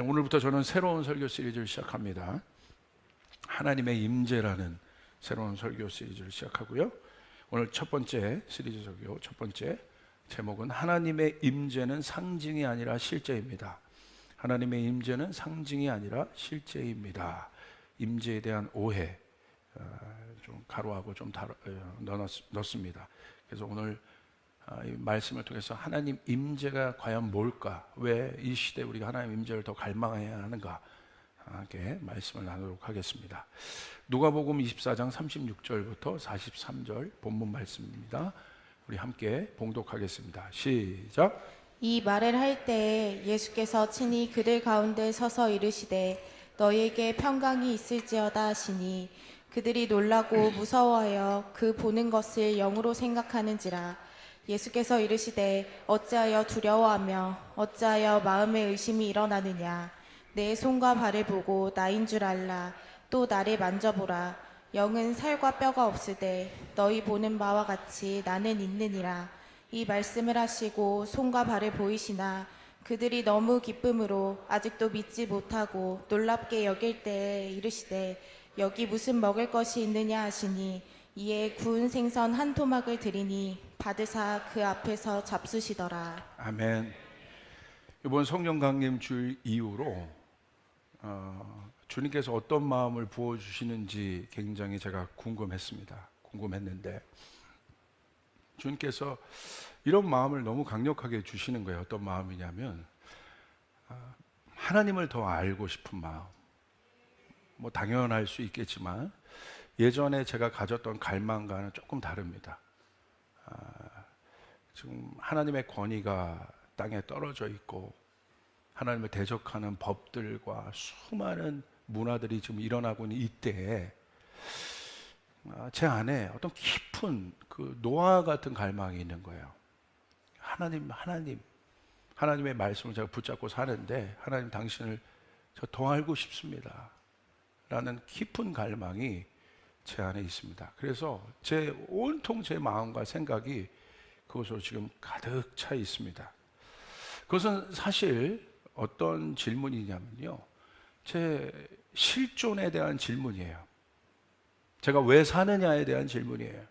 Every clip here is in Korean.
오늘부터 저는 새로운 설교 시리즈를 시작합니다. 하나님의 임재라는 새로운 설교 시리즈를 시작하고요. 오늘 첫 번째 시리즈 설교, 첫 번째 제목은 하나님의 임재는 상징이 아니라 실제입니다. 하나님의 임재는 상징이 아니라 실제입니다. 임재에 대한 오해 좀 가로하고 좀 넣었습니다. 그래서 오늘 이 말씀을 통해서 하나님 임재가 과연 뭘까? 왜 이 시대에 우리가 하나님 임재를 더 갈망해야 하는가? 함께 말씀을 나누도록 하겠습니다. 누가복음 24장 36절부터 43절 본문 말씀입니다. 우리 함께 봉독하겠습니다. 시작. 이 말을 할 때에 예수께서 친히 그들 가운데 서서 이르시되 너희에게 평강이 있을지어다 하시니 그들이 놀라고 무서워하여 그 보는 것을 영으로 생각하는지라. 예수께서 이르시되 어찌하여 두려워하며 어찌하여 마음에 의심이 일어나느냐. 내 손과 발을 보고 나인 줄 알라. 또 나를 만져보라. 영은 살과 뼈가 없으되 너희 보는 바와 같이 나는 있느니라. 이 말씀을 하시고 손과 발을 보이시나 그들이 너무 기쁨으로 아직도 믿지 못하고 놀랍게 여길 때에 이르시되 여기 무슨 먹을 것이 있느냐 하시니 이에 구운 생선 한 토막을 드리니 받으사 그 앞에서 잡수시더라. 아멘. 이번 성령 강림 주일 이후로 주님께서 어떤 마음을 부어주시는지 굉장히 제가 궁금했는데 주님께서 이런 마음을 너무 강력하게 주시는 거예요. 어떤 마음이냐면 하나님을 더 알고 싶은 마음. 뭐 당연할 수 있겠지만 예전에 제가 가졌던 갈망과는 조금 다릅니다. 지금 하나님의 권위가 땅에 떨어져 있고 하나님을 대적하는 법들과 수많은 문화들이 지금 일어나고 있는 이때에 제 안에 어떤 깊은 그 노아 같은 갈망이 있는 거예요. 하나님의 말씀을 제가 붙잡고 사는데 하나님 당신을 저 더 알고 싶습니다 라는 깊은 갈망이 제 안에 있습니다. 그래서 온통 제 마음과 생각이 그것으로 지금 가득 차 있습니다. 그것은 사실 어떤 질문이냐면요, 제 실존에 대한 질문이에요. 제가 왜 사느냐에 대한 질문이에요.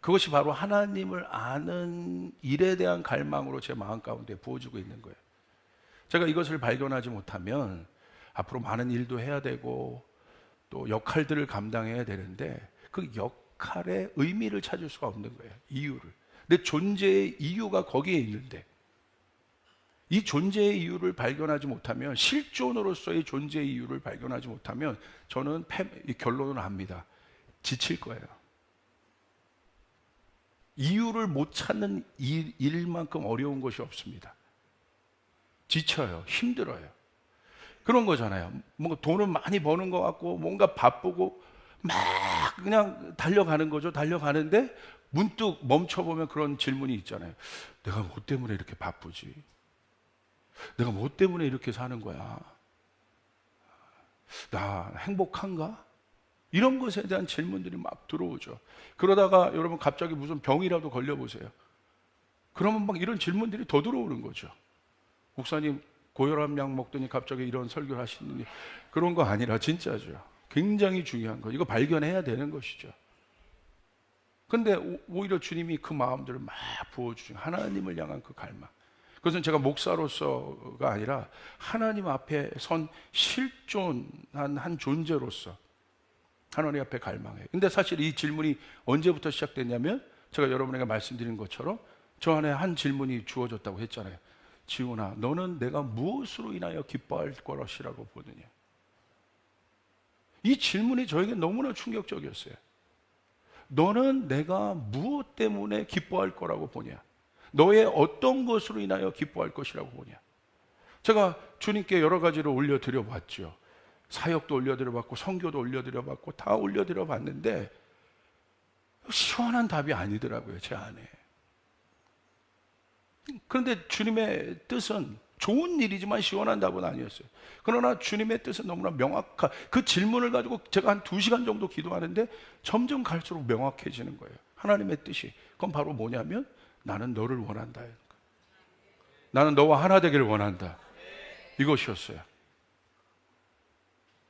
그것이 바로 하나님을 아는 일에 대한 갈망으로 제 마음 가운데 부어지고 있는 거예요. 제가 이것을 발견하지 못하면 앞으로 많은 일도 해야 되고 또 역할들을 감당해야 되는데 그 역할의 의미를 찾을 수가 없는 거예요. 이유를. 내 존재의 이유가 거기에 있는데 이 존재의 이유를 발견하지 못하면, 실존으로서의 존재의 이유를 발견하지 못하면 저는 결론을 압니다. 지칠 거예요. 이유를 못 찾는 일만큼 어려운 것이 없습니다. 지쳐요. 힘들어요. 그런 거잖아요. 뭔가 돈을 많이 버는 것 같고 뭔가 바쁘고 막 그냥 달려가는 거죠. 달려가는데 문득 멈춰보면 그런 질문이 있잖아요. 내가 뭐 때문에 이렇게 바쁘지? 내가 뭐 때문에 이렇게 사는 거야? 나 행복한가? 이런 것에 대한 질문들이 막 들어오죠. 그러다가 여러분 갑자기 무슨 병이라도 걸려보세요. 그러면 막 이런 질문들이 더 들어오는 거죠. 목사님 고혈압 약 먹더니 갑자기 이런 설교를 하시느니, 그런 거 아니라 진짜죠. 굉장히 중요한 거, 이거 발견해야 되는 것이죠. 근데 오히려 주님이 그 마음들을 막 부어주신 하나님을 향한 그 갈망, 그것은 제가 목사로서가 아니라 하나님 앞에 선 실존한 한 존재로서 하나님 앞에 갈망해요. 근데 사실 이 질문이 언제부터 시작됐냐면 제가 여러분에게 말씀드린 것처럼 저 안에 한 질문이 주어졌다고 했잖아요. 지훈아, 너는 내가 무엇으로 인하여 기뻐할 것이라고 보느냐? 이 질문이 저에게 너무나 충격적이었어요. 너는 내가 무엇 때문에 기뻐할 거라고 보냐? 너의 어떤 것으로 인하여 기뻐할 것이라고 보냐? 제가 주님께 여러 가지를 올려드려 봤죠. 사역도 올려드려 봤고 선교도 올려드려 봤고 다 올려드려 봤는데 시원한 답이 아니더라고요, 제 안에. 그런데 주님의 뜻은 좋은 일이지만 시원한 답은 아니었어요. 그러나 주님의 뜻은 너무나 명확한, 그 질문을 가지고 제가 한 2시간 정도 기도하는데 점점 갈수록 명확해지는 거예요. 하나님의 뜻이. 그건 바로 뭐냐면 나는 너를 원한다. 나는 너와 하나 되기를 원한다. 이것이었어요.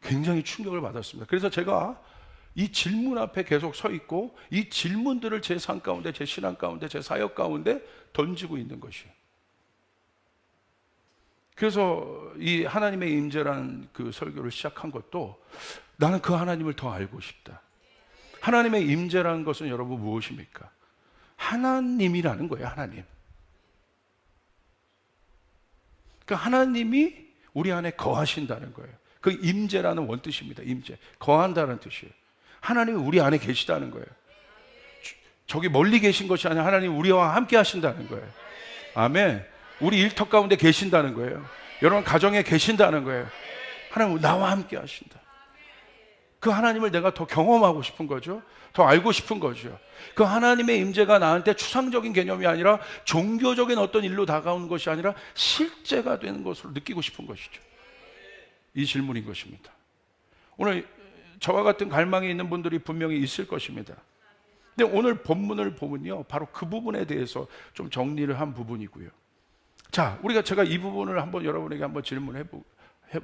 굉장히 충격을 받았습니다. 그래서 제가 이 질문 앞에 계속 서 있고 이 질문들을 제 삶 가운데, 제 신앙 가운데, 제 사역 가운데 던지고 있는 것이에요. 그래서 이 하나님의 임재라는 그 설교를 시작한 것도 나는 그 하나님을 더 알고 싶다. 하나님의 임재라는 것은 여러분 무엇입니까? 하나님이라는 거예요. 하나님. 그러니까 하나님이 우리 안에 거하신다는 거예요. 그 임재라는 원뜻입니다. 임재. 거한다는 뜻이에요. 하나님이 우리 안에 계시다는 거예요. 저기 멀리 계신 것이 아니라 하나님 우리와 함께 하신다는 거예요. 아멘. 우리 일터 가운데 계신다는 거예요. 여러분 가정에 계신다는 거예요. 하나님 나와 함께 하신다. 그 하나님을 내가 더 경험하고 싶은 거죠. 더 알고 싶은 거죠. 그 하나님의 임재가 나한테 추상적인 개념이 아니라 종교적인 어떤 일로 다가오는 것이 아니라 실제가 되는 것으로 느끼고 싶은 것이죠. 이 질문인 것입니다. 오늘 저와 같은 갈망이 있는 분들이 분명히 있을 것입니다. 근데 오늘 본문을 보면요, 바로 그 부분에 대해서 좀 정리를 한 부분이고요. 자, 제가 이 부분을 한번 여러분에게 한번 질문해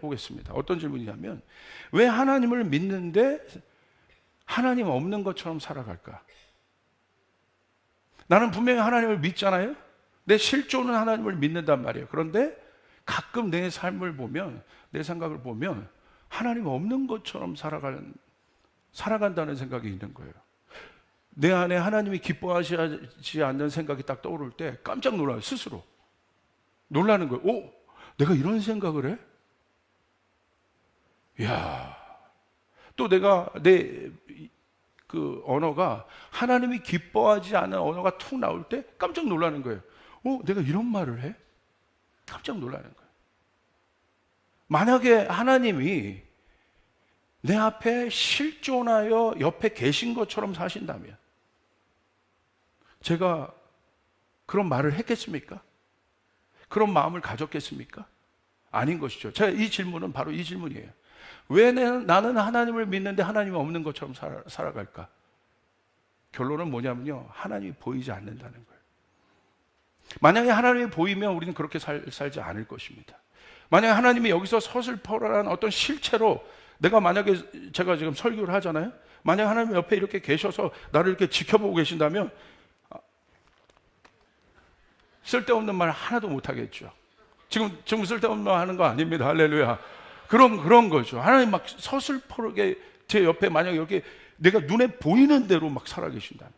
보겠습니다. 어떤 질문이냐면, 왜 하나님을 믿는데 하나님 없는 것처럼 살아갈까? 나는 분명히 하나님을 믿잖아요. 내 실존은 하나님을 믿는단 말이에요. 그런데 가끔 내 삶을 보면, 내 생각을 보면 하나님 없는 것처럼 살아간다는 생각이 있는 거예요. 내 안에 하나님이 기뻐하시지 않는 생각이 딱 떠오를 때 깜짝 놀라요. 스스로 놀라는 거예요. 오, 내가 이런 생각을 해? 이야, 또 내가 내 그 언어가 하나님이 기뻐하지 않는 언어가 툭 나올 때 깜짝 놀라는 거예요. 오, 내가 이런 말을 해? 깜짝 놀라는 거예요. 만약에 하나님이 내 앞에 실존하여 옆에 계신 것처럼 사신다면 제가 그런 말을 했겠습니까? 그런 마음을 가졌겠습니까? 아닌 것이죠. 제가 이 질문은 바로 이 질문이에요. 왜 나는 하나님을 믿는데 하나님이 없는 것처럼 살아갈까? 결론은 뭐냐면요, 하나님이 보이지 않는다는 거예요. 만약에 하나님이 보이면 우리는 그렇게 살지 않을 것입니다. 만약에 하나님이 여기서 서슬퍼라는 어떤 실체로 만약에 제가 지금 설교를 하잖아요. 만약에 하나님 옆에 이렇게 계셔서 나를 이렇게 지켜보고 계신다면 쓸데없는 말 하나도 못 하겠죠. 지금 쓸데없는 말 하는 거 아닙니다. 할렐루야. 그런 거죠. 하나님 막 서슬퍼르게 제 옆에 만약에 이렇게 내가 눈에 보이는 대로 막 살아계신다면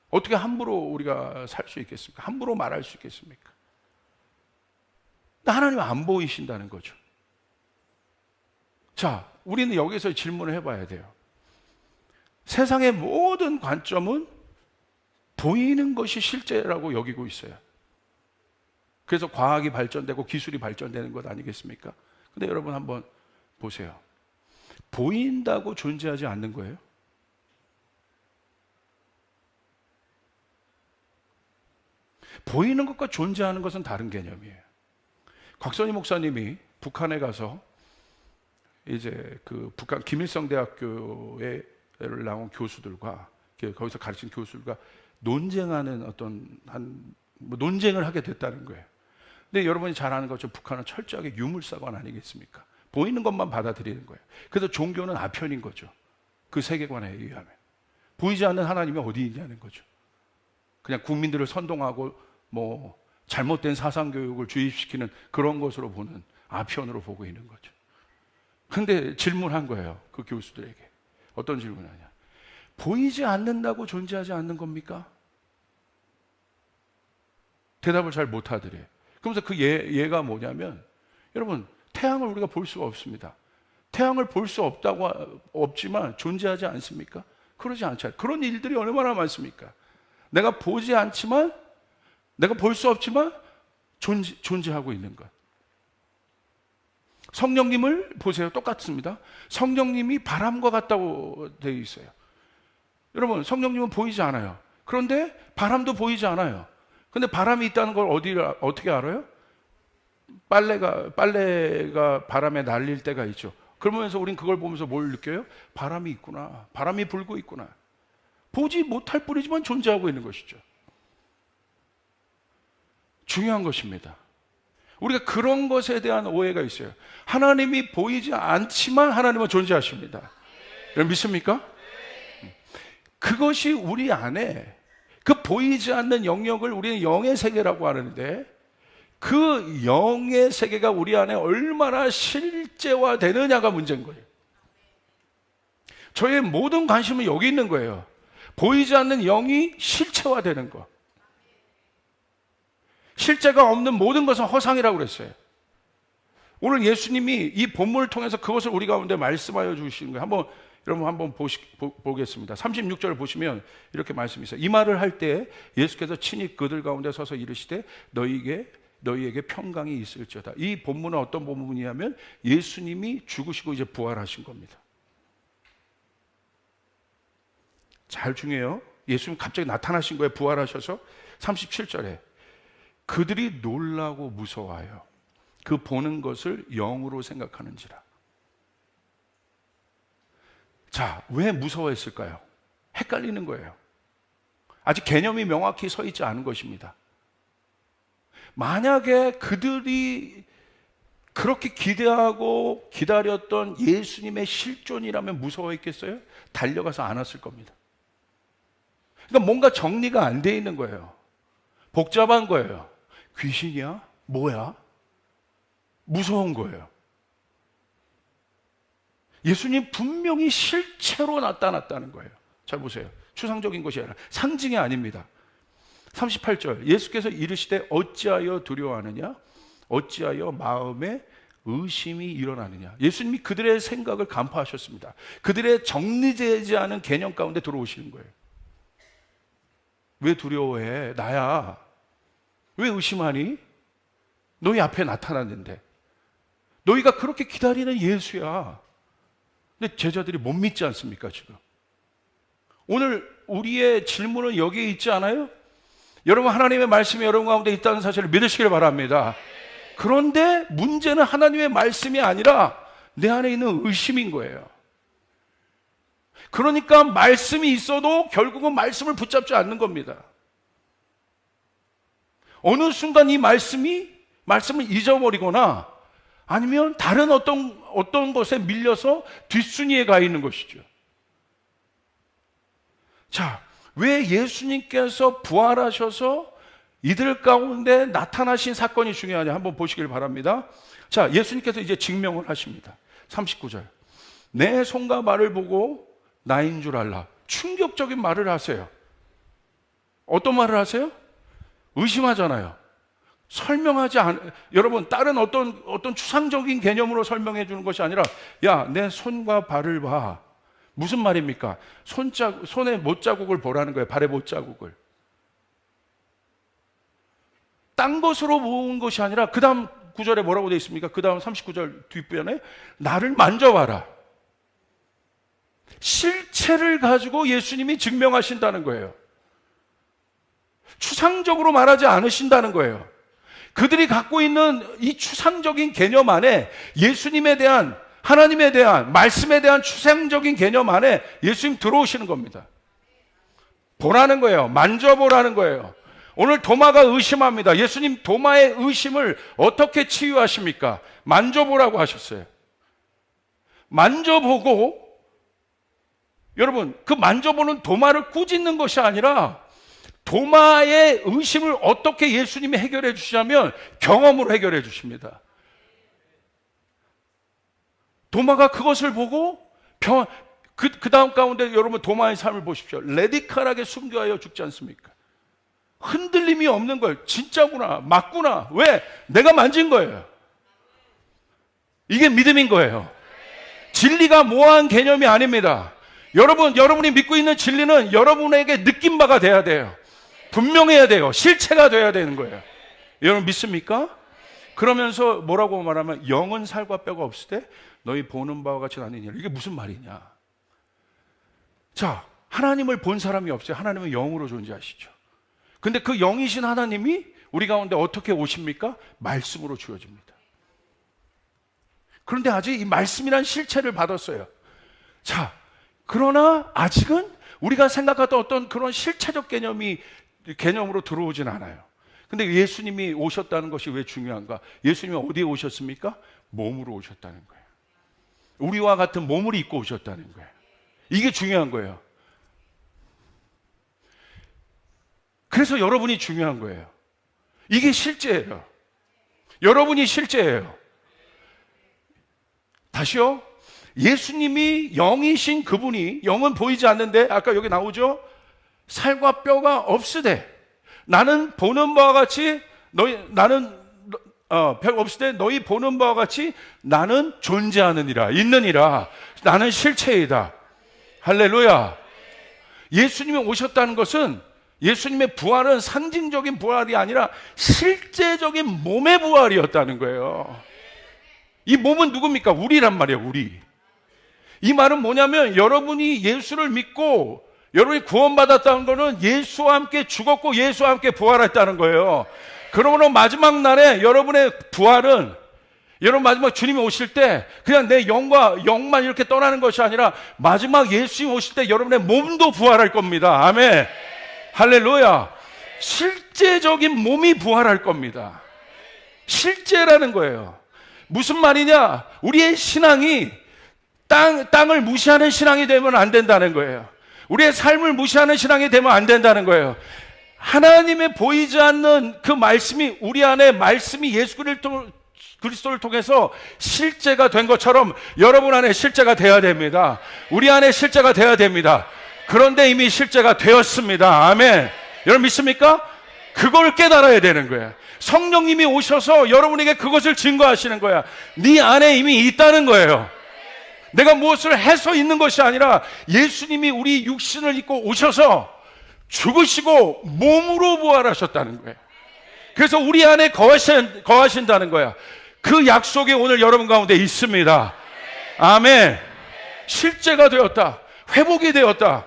어떻게 함부로 우리가 살 수 있겠습니까? 함부로 말할 수 있겠습니까? 하나님은 안 보이신다는 거죠. 자, 우리는 여기서 질문을 해봐야 돼요. 세상의 모든 관점은 보이는 것이 실제라고 여기고 있어요. 그래서 과학이 발전되고 기술이 발전되는 것 아니겠습니까? 근데 여러분 한번 보세요. 보인다고 존재하지 않는 거예요? 보이는 것과 존재하는 것은 다른 개념이에요. 곽선희 목사님이 북한에 가서 이제 그 북한 김일성 대학교에 나온 교수들과 거기서 가르친 교수들과 논쟁하는 논쟁을 하게 됐다는 거예요. 근데 여러분이 잘 아는 것처럼 북한은 철저하게 유물사관 아니겠습니까? 보이는 것만 받아들이는 거예요. 그래서 종교는 아편인 거죠. 그 세계관에 의하면. 보이지 않는 하나님이 어디 있냐는 거죠. 그냥 국민들을 선동하고 잘못된 사상교육을 주입시키는 그런 것으로 보는 아편으로 보고 있는 거죠. 근데 질문한 거예요. 그 교수들에게. 어떤 질문을 하냐. 보이지 않는다고 존재하지 않는 겁니까? 대답을 잘 못 하더래요. 그러면서 그 예가 뭐냐면, 여러분, 태양을 우리가 볼 수가 없습니다. 태양을 볼 수 없지만 존재하지 않습니까? 그러지 않잖아요. 그런 일들이 얼마나 많습니까? 내가 보지 않지만, 내가 볼 수 없지만 존재하고 있는 것. 성령님을 보세요. 똑같습니다. 성령님이 바람과 같다고 되어 있어요. 여러분, 성령님은 보이지 않아요. 그런데 바람도 보이지 않아요. 근데 바람이 있다는 걸 어떻게 알아요? 빨래가 바람에 날릴 때가 있죠. 그러면서 우린 그걸 보면서 뭘 느껴요? 바람이 있구나. 바람이 불고 있구나. 보지 못할 뿐이지만 존재하고 있는 것이죠. 중요한 것입니다. 우리가 그런 것에 대한 오해가 있어요. 하나님이 보이지 않지만 하나님은 존재하십니다. 여러분 믿습니까? 그것이 우리 안에 그 보이지 않는 영역을 우리는 영의 세계라고 하는데 그 영의 세계가 우리 안에 얼마나 실제화되느냐가 문제인 거예요. 저의 모든 관심은 여기 있는 거예요. 보이지 않는 영이 실체화되는 것. 실제가 없는 모든 것은 허상이라고 그랬어요. 오늘 예수님이 이 본문을 통해서 그것을 우리 가운데 말씀하여 주시는 거예요. 여러분 한번 보겠습니다. 36절을 보시면 이렇게 말씀이 있어요. 이 말을 할 때 예수께서 친히 그들 가운데 서서 이르시되 너희에게 평강이 있을지어다. 이 본문은 어떤 본문이냐면 예수님이 죽으시고 이제 부활하신 겁니다. 잘 중요해요. 예수님 갑자기 나타나신 거예요. 부활하셔서 37절에 그들이 놀라고 무서워하여 그 보는 것을 영으로 생각하는지라. 자, 왜 무서워했을까요? 헷갈리는 거예요. 아직 개념이 명확히 서 있지 않은 것입니다. 만약에 그들이 그렇게 기대하고 기다렸던 예수님의 실존이라면 무서워했겠어요? 달려가서 안았을 겁니다. 그러니까 뭔가 정리가 안 돼 있는 거예요. 복잡한 거예요. 귀신이야? 뭐야? 무서운 거예요. 예수님 분명히 실체로 나타났다는 거예요. 잘 보세요. 추상적인 것이 아니라 상징이 아닙니다. 38절 예수께서 이르시되 어찌하여 두려워하느냐? 어찌하여 마음에 의심이 일어나느냐? 예수님이 그들의 생각을 간파하셨습니다. 그들의 정리되지 않은 개념 가운데 들어오시는 거예요. 왜 두려워해? 나야. 왜 의심하니? 너희 앞에 나타났는데. 너희가 그렇게 기다리는 예수야. 근데 제자들이 못 믿지 않습니까, 지금? 오늘 우리의 질문은 여기에 있지 않아요? 여러분, 하나님의 말씀이 여러분 가운데 있다는 사실을 믿으시길 바랍니다. 그런데 문제는 하나님의 말씀이 아니라 내 안에 있는 의심인 거예요. 그러니까 말씀이 있어도 결국은 말씀을 붙잡지 않는 겁니다. 어느 순간 이 말씀을 잊어버리거나 아니면 다른 어떤 것에 밀려서 뒷순위에 가 있는 것이죠. 자, 왜 예수님께서 부활하셔서 이들 가운데 나타나신 사건이 중요하냐 한번 보시길 바랍니다. 자, 예수님께서 이제 증명을 하십니다. 39절 내 손과 발을 보고 나인 줄 알라. 충격적인 말을 하세요. 어떤 말을 하세요? 의심하잖아요. 설명하지 않, 여러분, 다른 어떤 추상적인 개념으로 설명해 주는 것이 아니라, 야, 내 손과 발을 봐. 무슨 말입니까? 손에 못자국을 보라는 거예요. 발에 못자국을. 딴 것으로 모은 것이 아니라, 그 다음 구절에 뭐라고 되어 있습니까? 그 다음 39절 뒷변에, 나를 만져봐라. 실체를 가지고 예수님이 증명하신다는 거예요. 추상적으로 말하지 않으신다는 거예요. 그들이 갖고 있는 이 추상적인 개념 안에 예수님에 대한, 하나님에 대한, 말씀에 대한 추상적인 개념 안에 예수님 들어오시는 겁니다. 보라는 거예요. 만져보라는 거예요. 오늘 도마가 의심합니다. 예수님 도마의 의심을 어떻게 치유하십니까? 만져보라고 하셨어요. 만져보고, 여러분, 그 만져보는 도마를 꾸짖는 것이 아니라 도마의 의심을 어떻게 예수님이 해결해 주시냐면 경험으로 해결해 주십니다. 도마가 그것을 보고 그 다음 가운데 여러분 도마의 삶을 보십시오. 레디칼하게 순교하여 죽지 않습니까? 흔들림이 없는 거예요. 진짜구나, 맞구나. 왜? 내가 만진 거예요. 이게 믿음인 거예요. 진리가 모호한 개념이 아닙니다. 여러분이 믿고 있는 진리는 여러분에게 느낀 바가 돼야 돼요. 분명해야 돼요. 실체가 돼야 되는 거예요. 여러분 믿습니까? 그러면서 뭐라고 말하면 영은 살과 뼈가 없을 때 너희 보는 바와 같이 아니냐. 이게 무슨 말이냐? 자, 하나님을 본 사람이 없어요. 하나님은 영으로 존재하시죠. 근데 그 영이신 하나님이 우리 가운데 어떻게 오십니까? 말씀으로 주어집니다. 그런데 아직 이 말씀이란 실체를 받았어요. 자, 그러나 아직은 우리가 생각했던 어떤 그런 실체적 개념으로 들어오진 않아요. 근데 예수님이 오셨다는 것이 왜 중요한가? 예수님이 어디에 오셨습니까? 몸으로 오셨다는 거예요. 우리와 같은 몸을 입고 오셨다는 거예요. 이게 중요한 거예요. 그래서 여러분이 중요한 거예요. 이게 실제예요. 여러분이 실제예요. 다시요. 예수님이 영이신 그분이, 영은 보이지 않는데 아까 여기 나오죠? 살과 뼈가 없으되 나는 보는 바와 같이 별 없으되 너희 보는 바와 같이 나는 존재하느니라, 있느니라. 나는 실체이다. 할렐루야. 예수님이 오셨다는 것은, 예수님의 부활은 상징적인 부활이 아니라 실제적인 몸의 부활이었다는 거예요. 이 몸은 누굽니까? 우리란 말이에요. 우리. 이 말은 뭐냐면, 여러분이 예수를 믿고 여러분이 구원받았다는 것은 예수와 함께 죽었고 예수와 함께 부활했다는 거예요. 그러므로 마지막 날에 여러분의 부활은, 여러분 마지막 주님이 오실 때 그냥 내 영만 이렇게 떠나는 것이 아니라 마지막 예수님이 오실 때 여러분의 몸도 부활할 겁니다. 아멘. 할렐루야. 실제적인 몸이 부활할 겁니다. 실제라는 거예요. 무슨 말이냐? 우리의 신앙이 땅을 무시하는 신앙이 되면 안 된다는 거예요. 우리의 삶을 무시하는 신앙이 되면 안 된다는 거예요. 하나님의 보이지 않는 그 말씀이, 우리 안에 말씀이 예수 그리스도를 통해서 실제가 된 것처럼 여러분 안에 실제가 되어야 됩니다. 우리 안에 실제가 되어야 됩니다. 그런데 이미 실제가 되었습니다. 아멘. 여러분 믿습니까? 그걸 깨달아야 되는 거예요. 성령님이 오셔서 여러분에게 그것을 증거하시는 거야. 네 안에 이미 있다는 거예요. 내가 무엇을 해서 있는 것이 아니라 예수님이 우리 육신을 입고 오셔서 죽으시고 몸으로 부활하셨다는 거예요. 그래서 우리 안에 거하신다는 거야. 그 약속이 오늘 여러분 가운데 있습니다. 아멘. 실제가 되었다. 회복이 되었다.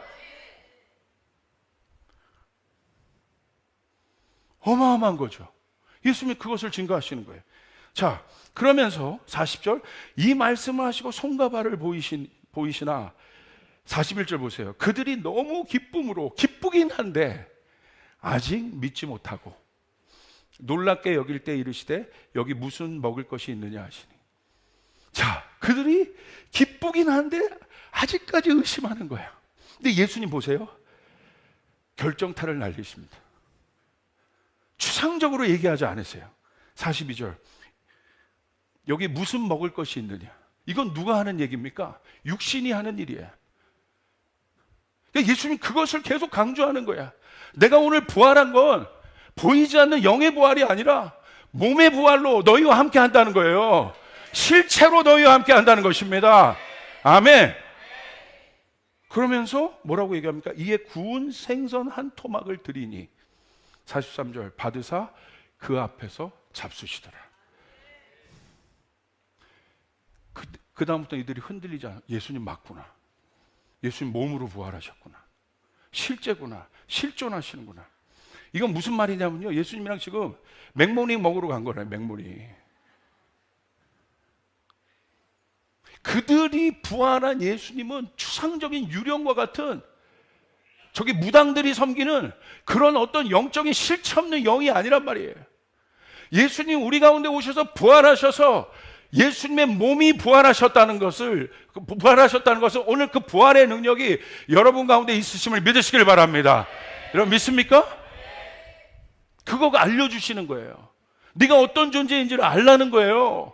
어마어마한 거죠. 예수님이 그것을 증거하시는 거예요. 자, 그러면서 40절, 이 말씀을 하시고 손과 발을 보이시나 41절 보세요. 그들이 너무 기쁘긴 한데 아직 믿지 못하고 놀랍게 여길 때 이르시되 여기 무슨 먹을 것이 있느냐 하시니. 자, 그들이 기쁘긴 한데 아직까지 의심하는 거야. 근데 예수님 보세요. 결정타를 날리십니다. 추상적으로 얘기하지 않으세요. 42절, 여기 무슨 먹을 것이 있느냐. 이건 누가 하는 얘기입니까? 육신이 하는 일이에요. 예수님 그것을 계속 강조하는 거야. 내가 오늘 부활한 건 보이지 않는 영의 부활이 아니라 몸의 부활로 너희와 함께 한다는 거예요. 실체로 너희와 함께 한다는 것입니다. 아멘. 그러면서 뭐라고 얘기합니까? 이에 구운 생선 한 토막을 드리니 43절, 받으사 그 앞에서 잡수시더라. 그 다음부터 이들이 흔들리지 않아. 예수님 맞구나. 예수님 몸으로 부활하셨구나. 실제구나. 실존하시는구나. 이건 무슨 말이냐면요, 예수님이랑 지금 맥모닝 먹으러 간 거래요. 맥모닝. 그들이 부활한 예수님은 추상적인 유령과 같은, 저기 무당들이 섬기는 그런 어떤 영적인 실체 없는 영이 아니란 말이에요. 예수님 우리 가운데 오셔서 부활하셔서 예수님의 몸이 부활하셨다는 것을 오늘 그 부활의 능력이 여러분 가운데 있으심을 믿으시길 바랍니다. 여러분 믿습니까? 그거 알려주시는 거예요. 네가 어떤 존재인지를 알라는 거예요.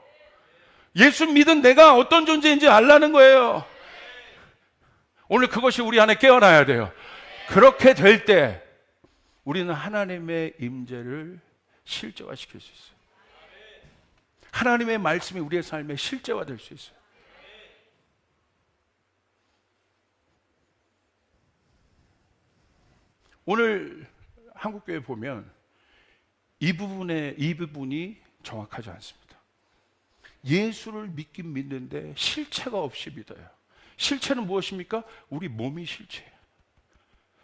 예수 믿은 내가 어떤 존재인지 알라는 거예요. 오늘 그것이 우리 안에 깨어나야 돼요. 그렇게 될 때 우리는 하나님의 임재를 실제화시킬 수 있어요. 하나님의 말씀이 우리의 삶에 실제화될 수 있어요. 오늘 한국교회 보면 이 부분이 정확하지 않습니다. 예수를 믿긴 믿는데 실체가 없이 믿어요. 실체는 무엇입니까? 우리 몸이 실체예요.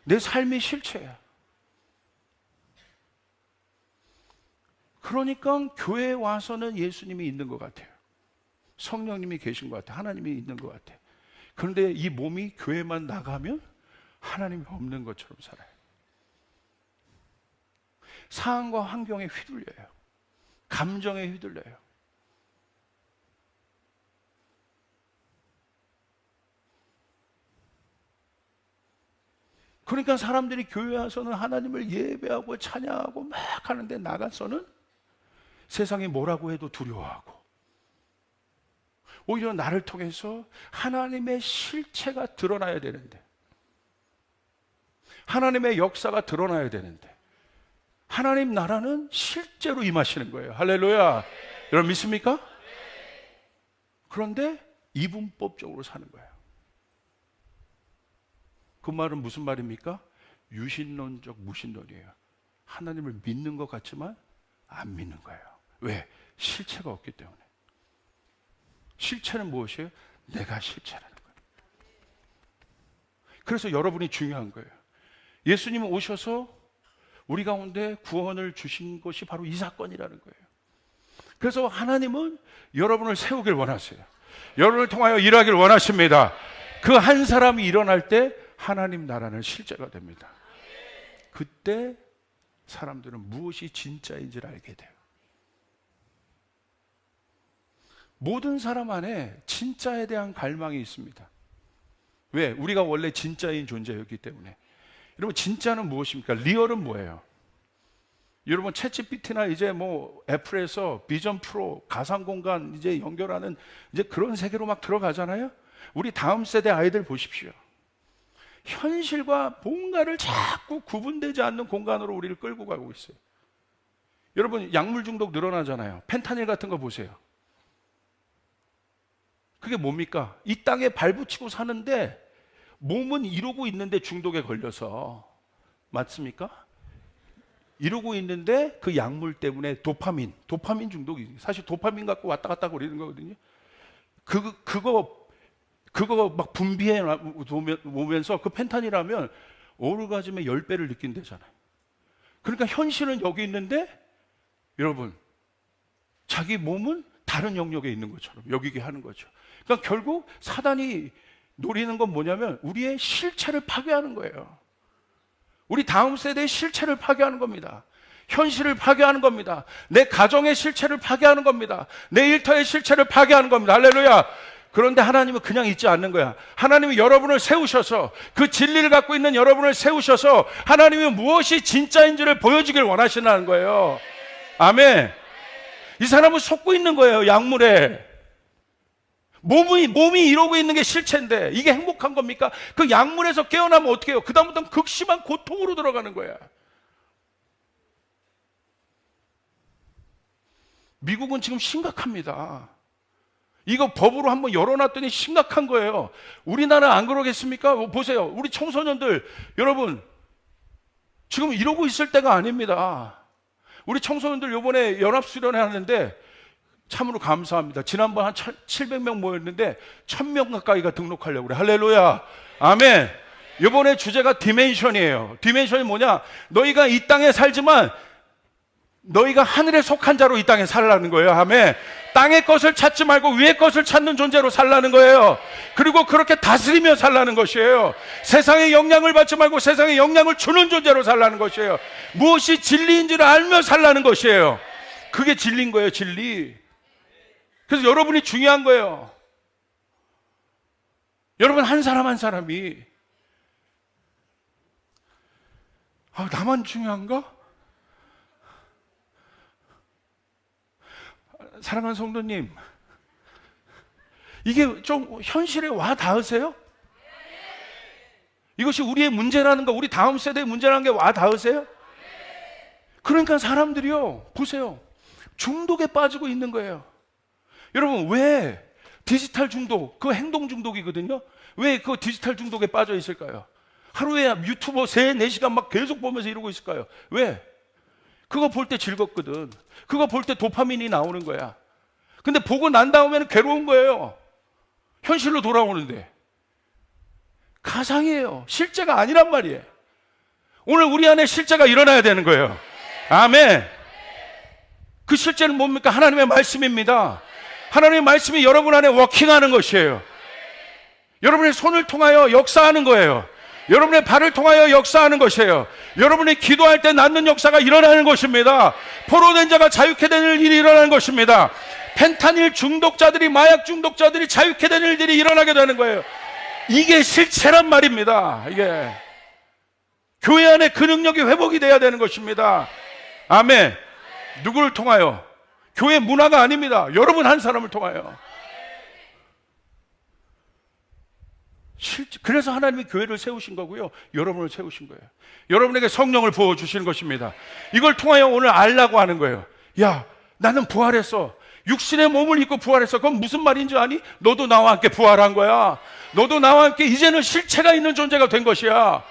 내 삶이 실체야. 그러니까 교회에 와서는 예수님이 있는 것 같아요. 성령님이 계신 것 같아요. 하나님이 있는 것 같아요. 그런데 이 몸이 교회만 나가면 하나님이 없는 것처럼 살아요. 상황과 환경에 휘둘려요. 감정에 휘둘려요. 그러니까 사람들이 교회 와서는 하나님을 예배하고 찬양하고 막 하는데 나가서는 세상이 뭐라고 해도 두려워하고, 오히려 나를 통해서 하나님의 실체가 드러나야 되는데, 하나님의 역사가 드러나야 되는데, 하나님 나라는 실제로 임하시는 거예요. 할렐루야. 여러분 믿습니까? 그런데 이분법적으로 사는 거예요. 그 말은 무슨 말입니까? 유신론적 무신론이에요. 하나님을 믿는 것 같지만 안 믿는 거예요. 왜? 실체가 없기 때문에. 실체는 무엇이에요? 내가 실체라는 거예요. 그래서 여러분이 중요한 거예요. 예수님은 오셔서 우리 가운데 구원을 주신 것이 바로 이 사건이라는 거예요. 그래서 하나님은 여러분을 세우길 원하세요. 여러분을 통하여 일하길 원하십니다. 그 한 사람이 일어날 때 하나님 나라는 실제가 됩니다. 그때 사람들은 무엇이 진짜인지를 알게 돼요. 모든 사람 안에 진짜에 대한 갈망이 있습니다. 왜? 우리가 원래 진짜인 존재였기 때문에. 여러분 진짜는 무엇입니까? 리얼은 뭐예요? 여러분 챗GPT나 이제 뭐 애플에서 비전 프로 가상 공간 이제 연결하는 이제 그런 세계로 막 들어가잖아요. 우리 다음 세대 아이들 보십시오. 현실과 뭔가를 자꾸 구분되지 않는 공간으로 우리를 끌고 가고 있어요. 여러분 약물 중독 늘어나잖아요. 펜타닐 같은 거 보세요. 그게 뭡니까? 이 땅에 발붙이고 사는데 몸은 이루고 있는데 중독에 걸려서, 맞습니까? 이루고 있는데 그 약물 때문에 도파민 중독이, 사실 도파민 갖고 왔다 갔다 거리는 거거든요. 그거 막 분비해 오면서 그 펜타닐하면 오르가즘의 10배를 느낀대잖아요. 그러니까 현실은 여기 있는데 여러분 자기 몸은 다른 영역에 있는 것처럼 여기게 하는 거죠. 그러니까 결국 사단이 노리는 건 뭐냐면 우리의 실체를 파괴하는 거예요. 우리 다음 세대의 실체를 파괴하는 겁니다. 현실을 파괴하는 겁니다. 내 가정의 실체를 파괴하는 겁니다. 내 일터의 실체를 파괴하는 겁니다. 할렐루야. 그런데 하나님은 그냥 있지 않는 거야. 하나님이 여러분을 세우셔서, 그 진리를 갖고 있는 여러분을 세우셔서 하나님이 무엇이 진짜인지를 보여주길 원하시는 거예요. 아멘. 이 사람은 속고 있는 거예요. 약물에. 몸이 이러고 있는 게 실체인데 이게 행복한 겁니까? 그 약물에서 깨어나면 어떻게 해요? 그 다음부터는 극심한 고통으로 들어가는 거야. 미국은 지금 심각합니다. 이거 법으로 한번 열어놨더니 심각한 거예요. 우리나라 안 그러겠습니까? 보세요. 우리 청소년들, 여러분, 지금 이러고 있을 때가 아닙니다. 우리 청소년들 요번에 연합수련회 하는데 참으로 감사합니다. 지난번 한 700명 모였는데 1000명 가까이가 등록하려고 그래. 할렐루야. 아멘. 요번에 주제가 디멘션이에요. 디멘션이 뭐냐? 너희가 이 땅에 살지만 너희가 하늘에 속한 자로 이 땅에 살라는 거예요. 아멘. 땅의 것을 찾지 말고 위의 것을 찾는 존재로 살라는 거예요. 그리고 그렇게 다스리며 살라는 것이에요. 세상의 영향을 받지 말고 세상에 영향을 주는 존재로 살라는 것이에요. 무엇이 진리인지를 알며 살라는 것이에요. 그게 진리인 거예요. 진리. 그래서 여러분이 중요한 거예요. 여러분 한 사람 한 사람이 나만 중요한가? 사랑하는 성도님, 이게 좀 현실에 와 닿으세요? 이것이 우리의 문제라는 거, 우리 다음 세대의 문제라는 게 와 닿으세요? 그러니까 사람들이요, 보세요, 중독에 빠지고 있는 거예요. 여러분 왜 디지털 중독, 그 행동 중독이거든요. 왜 그 디지털 중독에 빠져 있을까요? 하루에 유튜버 3-4시간 막 계속 보면서 이러고 있을까요? 왜? 그거 볼 때 즐겁거든. 그거 볼 때 도파민이 나오는 거야. 근데 보고 난 다음에는 괴로운 거예요. 현실로 돌아오는데. 가상이에요. 실제가 아니란 말이에요. 오늘 우리 안에 실제가 일어나야 되는 거예요. 아멘. 그 실제는 뭡니까? 하나님의 말씀입니다. 하나님의 말씀이 여러분 안에 워킹하는 것이에요. 여러분의 손을 통하여 역사하는 거예요. 여러분의 발을 통하여 역사하는 것이에요. 여러분이 기도할 때 낫는 역사가 일어나는 것입니다. 포로된 자가 자유케 되는 일이 일어나는 것입니다. 펜타닐 중독자들이, 마약 중독자들이 자유케 되는 일들이 일어나게 되는 거예요. 이게 실체란 말입니다. 이게 교회 안에 그 능력이 회복이 돼야 되는 것입니다. 아멘. 누구를 통하여? 교회 문화가 아닙니다. 여러분 한 사람을 통하여. 그래서 하나님이 교회를 세우신 거고요, 여러분을 세우신 거예요. 여러분에게 성령을 부어주시는 것입니다. 이걸 통하여 오늘 알라고 하는 거예요. 야, 나는 부활했어. 육신의 몸을 입고 부활했어. 그건 무슨 말인지 아니? 너도 나와 함께 부활한 거야. 너도 나와 함께 이제는 실체가 있는 존재가 된 것이야.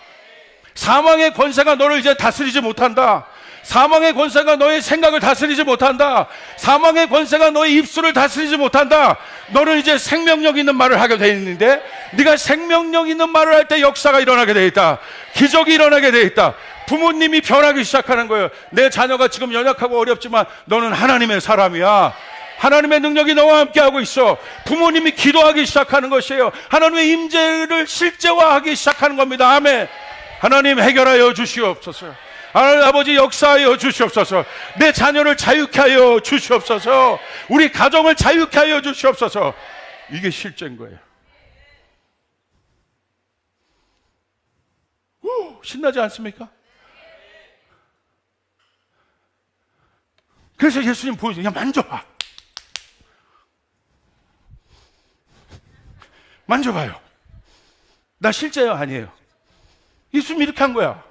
사망의 권세가 너를 이제 다스리지 못한다. 사망의 권세가 너의 생각을 다스리지 못한다. 사망의 권세가 너의 입술을 다스리지 못한다. 너는 이제 생명력 있는 말을 하게 돼 있는데, 네가 생명력 있는 말을 할 때 역사가 일어나게 돼 있다. 기적이 일어나게 돼 있다. 부모님이 변하기 시작하는 거예요. 내 자녀가 지금 연약하고 어렵지만 너는 하나님의 사람이야. 하나님의 능력이 너와 함께하고 있어. 부모님이 기도하기 시작하는 것이에요. 하나님의 임재를 실제화하기 시작하는 겁니다. 아멘. 하나님 해결하여 주시옵소서. 하나님 아버지 역사하여 주시옵소서. 내 자녀를 자유케 하여 주시옵소서. 우리 가정을 자유케 하여 주시옵소서. 이게 실제인 거예요. 신나지 않습니까? 그래서 예수님 보여줘. 야, 만져봐. 만져봐요. 나 실제요? 아니에요. 예수님이 이렇게 한 거야.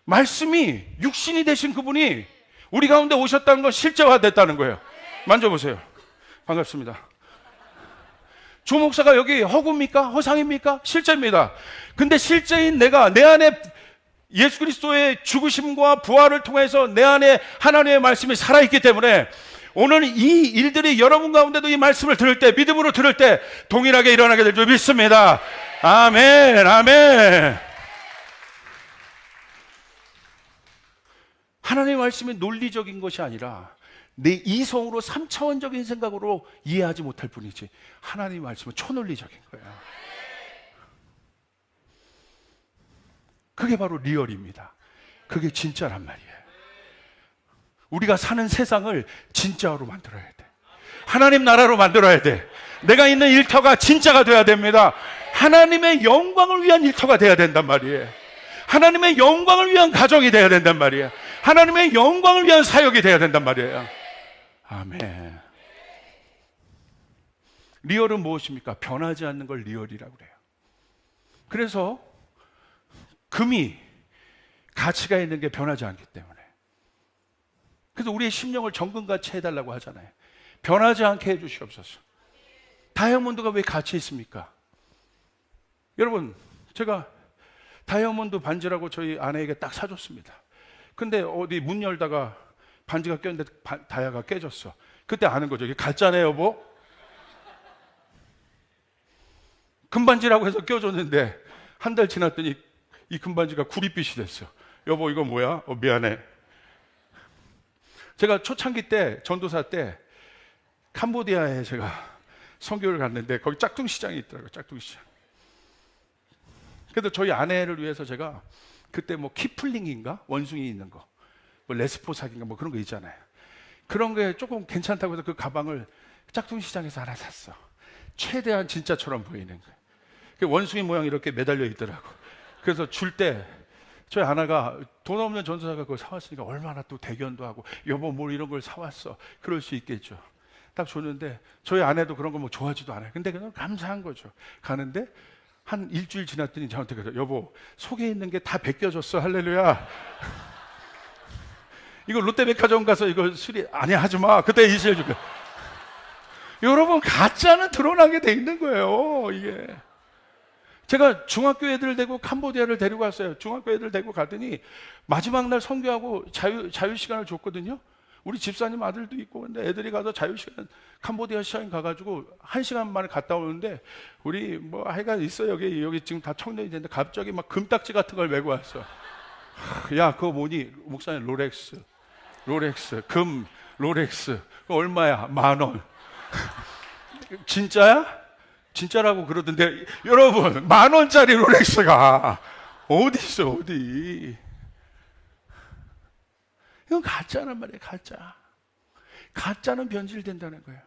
말씀이 육신이 되신 그분이 우리 가운데 오셨다는 건 실제화됐다는 거예요. 만져보세요. 반갑습니다. 조 목사가 여기 허구입니까? 허상입니까? 실제입니다. 근데 실제인 내가, 내 안에 예수 그리스도의 죽으심과 부활을 통해서 내 안에 하나님의 말씀이 살아있기 때문에 오늘 이 일들이 여러분 가운데도 이 말씀을 들을 때, 믿음으로 들을 때 동일하게 일어나게 될 줄 믿습니다. 아멘, 아멘. 하나님의 말씀이 논리적인 것이 아니라 내 이성으로 3차원적인 생각으로 이해하지 못할 뿐이지, 하나님의 말씀은 초논리적인 거예요. 그게 바로 리얼입니다. 그게 진짜란 말이에요. 우리가 사는 세상을 진짜로 만들어야 돼. 하나님 나라로 만들어야 돼. 내가 있는 일터가 진짜가 돼야 됩니다. 하나님의 영광을 위한 일터가 돼야 된단 말이에요. 하나님의 영광을 위한 가정이 돼야 된단 말이에요. 하나님의 영광을 위한 사역이 돼야 된단 말이에요. 아멘. 리얼은 무엇입니까? 변하지 않는 걸 리얼이라고 그래요. 그래서 금이 가치가 있는 게 변하지 않기 때문에, 그래서 우리의 심령을 정금같이 해달라고 하잖아요. 변하지 않게 해주시옵소서. 다이아몬드가 왜 가치 있습니까? 여러분, 제가 다이아몬드 반지라고 저희 아내에게 딱 사줬습니다. 근데 어디 문 열다가 반지가 꼈는데 다이아가 깨졌어. 그때 아는 거죠. 이게 가짜네 여보? 금반지라고 해서 껴줬는데 한 달 지났더니 이 금반지가 구릿빛이 됐어. 여보 이거 뭐야? 미안해. 제가 초창기 때, 전도사 때 캄보디아에 제가 선교를 갔는데 거기 짝퉁시장이 있더라고요. 짝퉁시장. 그래서 저희 아내를 위해서 제가 그때 뭐 키플링인가? 원숭이 있는 거, 뭐 레스포삭인가 뭐 그런 거 있잖아요. 그런 게 조금 괜찮다고 해서 그 가방을 짝퉁시장에서 하나 샀어. 최대한 진짜처럼 보이는 거예요. 그 원숭이 모양 이렇게 매달려 있더라고. 그래서 줄 때 저희 아내가 돈 없는 전도사가 그걸 사왔으니까 얼마나 또 대견도 하고, 여보 뭘 이런 걸 사왔어. 그럴 수 있겠죠. 딱 줬는데 저희 아내도 그런 거 뭐 좋아하지도 않아요. 근데 그냥 감사한 거죠. 가는데 한 일주일 지났더니 저한테 그래요. 여보 속에 있는 게 다 벗겨졌어. 할렐루야. 이거 롯데백화점 가서 이거 수리 아니야 하지 마. 그때 이시해 줄게. 여러분 가짜는 드러나게 돼 있는 거예요. 이게 제가 중학교 애들 데리고 캄보디아를 데리고 갔어요. 중학교 애들 데리고 가더니 마지막 날 선교하고 자유 시간을 줬거든요. 우리 집사님 아들도 있고, 근데 애들이 가서 자유 시간 캄보디아 시장 가가지고 1시간 만에 갔다 오는데 우리 뭐 하여간 있어 여기 지금 다 청년이 됐는데 갑자기 막 금딱지 같은 걸 메고 왔어. 야 그거 뭐니? 목사님 롤렉스 금 롤렉스 그거 얼마야? 10,000원. 진짜야? 진짜라고 그러던데 여러분 10,000원짜리 롤렉스가 어디 있어 어디. 이건 가짜란 말이에요. 가짜는 변질된다는 거예요.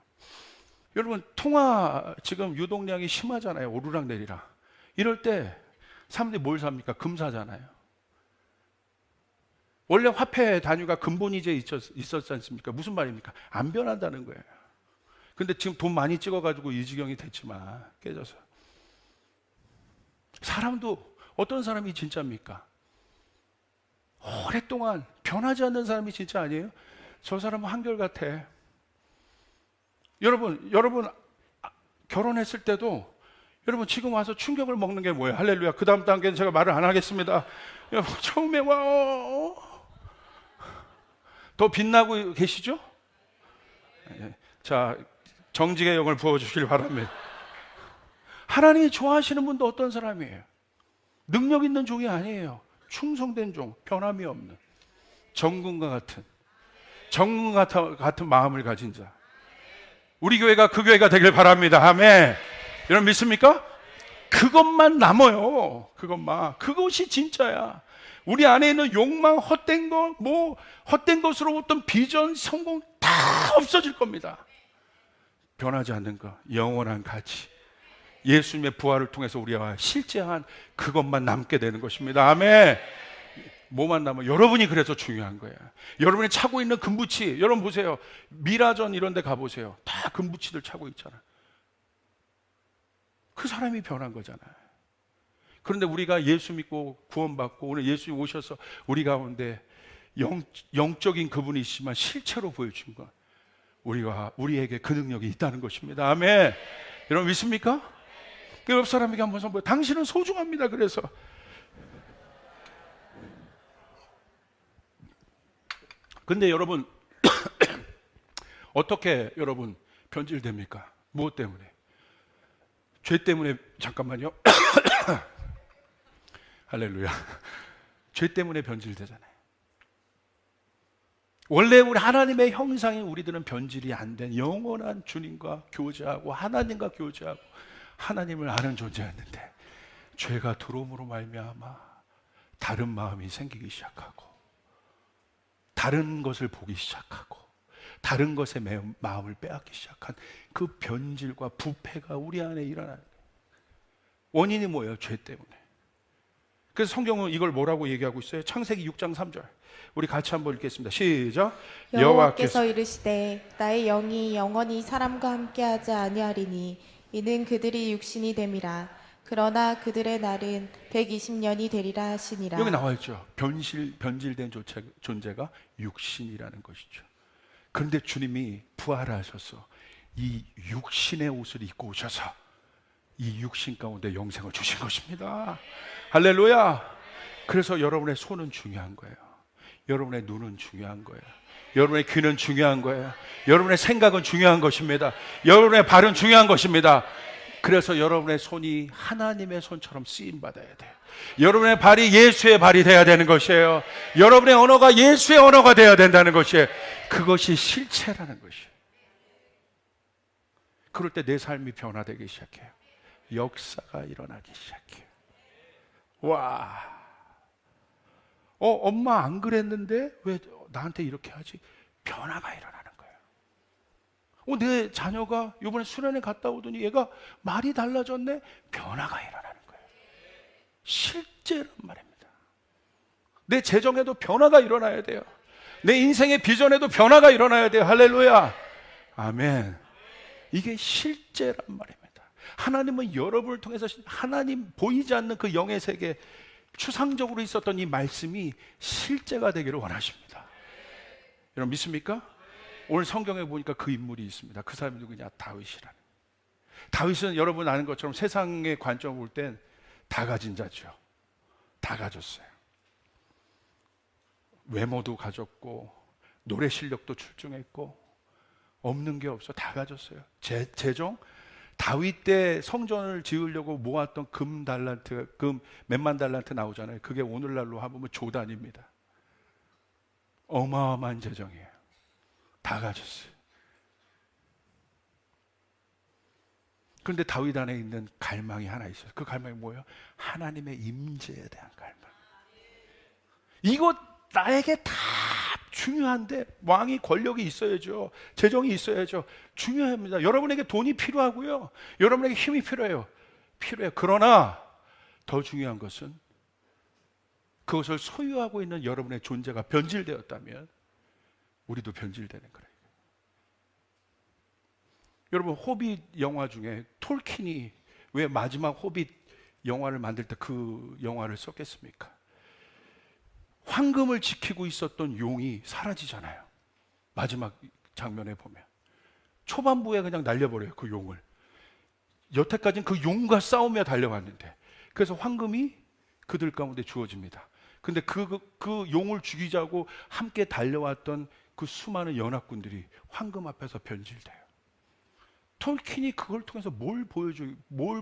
여러분 통화 지금 유동량이 심하잖아요. 오르락 내리락. 이럴 때 사람들이 뭘 삽니까? 금 사잖아요. 원래 화폐 단위가 근본이제 있었지 않습니까? 무슨 말입니까? 안 변한다는 거예요. 근데 지금 돈 많이 찍어가지고 이 지경이 됐지만 깨져서. 사람도 어떤 사람이 진짜입니까? 오랫동안 변하지 않는 사람이 진짜 아니에요? 저 사람은 한결같아. 여러분 결혼했을 때도 여러분 지금 와서 충격을 먹는 게 뭐예요? 할렐루야. 그 다음 단계는 제가 말을 안 하겠습니다. 여러분 처음에 더 빛나고 계시죠? 자, 정직의 영을 부어주시길 바랍니다. 하나님이 좋아하시는 분도 어떤 사람이에요? 능력 있는 종이 아니에요. 충성된 종, 변함이 없는 정금과 같은 마음을 가진 자. 우리 교회가 그 교회가 되길 바랍니다. 아멘. 여러분 믿습니까? 그것만 남아요. 그것이 진짜야. 우리 안에 있는 욕망, 헛된 것으로 어떤 비전, 성공 다 없어질 겁니다. 변하지 않는 것, 영원한 가치. 예수님의 부활을 통해서 우리가 실제한 그것만 남게 되는 것입니다. 아멘. 뭐만 남아? 여러분이 그래서 중요한 거예요. 여러분이 차고 있는 금붙이, 여러분 보세요. 미라전 이런 데 가보세요. 다 금붙이들 차고 있잖아요. 그 사람이 변한 거잖아요. 그런데 우리가 예수 믿고 구원받고 오늘 예수님 오셔서 우리 가운데 영적인 그분이시지만 실체로 보여준 것, 우리에게 그 능력이 있다는 것입니다. 아멘. 여러분 믿습니까? 그 옆 사람에게 한번 선포해. 당신은 소중합니다. 그래서 근데 여러분 어떻게 여러분 변질됩니까? 무엇 때문에? 죄 때문에. 잠깐만요. 할렐루야. 죄 때문에 변질되잖아요. 원래 우리 하나님의 형상인 우리들은 변질이 안 된 영원한 주님과 교제하고 하나님과 교제하고 하나님을 아는 존재였는데 죄가 들어옴으로 말미암아 다른 마음이 생기기 시작하고 다른 것을 보기 시작하고 다른 것에 마음을 빼앗기 시작한 그 변질과 부패가 우리 안에 일어나는 거예요. 원인이 뭐예요? 죄 때문에. 그래서 성경은 이걸 뭐라고 얘기하고 있어요? 창세기 6장 3절. 우리 같이 한번 읽겠습니다. 시작. 여호와께서 이르시되 나의 영이 영원히 사람과 함께하지 아니하리니 이는 그들이 육신이 됨이라. 그러나 그들의 날은 120년이 되리라 하시니라. 여기 나와 있죠. 변질된 존재가 육신이라는 것이죠. 그런데 주님이 부활하셔서 이 육신의 옷을 입고 오셔서 이 육신 가운데 영생을 주신 것입니다. 할렐루야. 그래서 여러분의 손은 중요한 거예요. 여러분의 눈은 중요한 거예요. 여러분의 귀는 중요한 거예요. 여러분의 생각은 중요한 것입니다. 여러분의 발은 중요한 것입니다. 그래서 여러분의 손이 하나님의 손처럼 쓰임 받아야 돼요. 여러분의 발이 예수의 발이 돼야 되는 것이에요. 여러분의 언어가 예수의 언어가 돼야 된다는 것이에요. 그것이 실체라는 것이에요. 그럴 때 내 삶이 변화되기 시작해요. 역사가 일어나기 시작해요. 와, 엄마 안 그랬는데 왜 나한테 이렇게 하지? 변화가 일어나는 거예요. 내 자녀가 이번에 수련회 갔다 오더니 얘가 말이 달라졌네? 변화가 일어나는 거예요. 실제란 말입니다. 내 재정에도 변화가 일어나야 돼요. 내 인생의 비전에도 변화가 일어나야 돼요. 할렐루야. 아멘. 이게 실제란 말입니다. 하나님은 여러분을 통해서 하나님 보이지 않는 그 영의 세계, 추상적으로 있었던 이 말씀이 실제가 되기를 원하십니다. 여러분 믿습니까? 오늘 성경에 보니까 그 인물이 있습니다. 그 사람이 누구냐? 다윗이라는. 다윗은 여러분 아는 것처럼 세상의 관점을 볼 땐 다 가진 자죠. 다 가졌어요. 외모도 가졌고 노래 실력도 출중했고 없는 게 없어. 다 가졌어요. 재정? 다윗 때 성전을 지으려고 모았던 금 몇만 달란트 나오잖아요. 그게 오늘날로 하면 조단입니다. 어마어마한 재정이에요. 다 가졌어요. 그런데 다윗 안에 있는 갈망이 하나 있어요. 그 갈망이 뭐예요? 하나님의 임재에 대한 갈망. 이거 나에게 다 중요한데, 왕이 권력이 있어야죠. 재정이 있어야죠. 중요합니다. 여러분에게 돈이 필요하고요. 여러분에게 힘이 필요해요. 그러나 더 중요한 것은 그것을 소유하고 있는 여러분의 존재가 변질되었다면 우리도 변질되는 거예요. 여러분, 호빗 영화 중에 톨킨이 왜 마지막 호빗 영화를 만들 때 그 영화를 썼겠습니까? 황금을 지키고 있었던 용이 사라지잖아요. 마지막 장면에 보면 초반부에 그냥 날려버려요. 그 용을. 여태까지는 그 용과 싸우며 달려왔는데, 그래서 황금이 그들 가운데 주어집니다. 근데 그 용을 죽이자고 함께 달려왔던 그 수많은 연합군들이 황금 앞에서 변질돼요. 톨킨이 그걸 통해서 뭘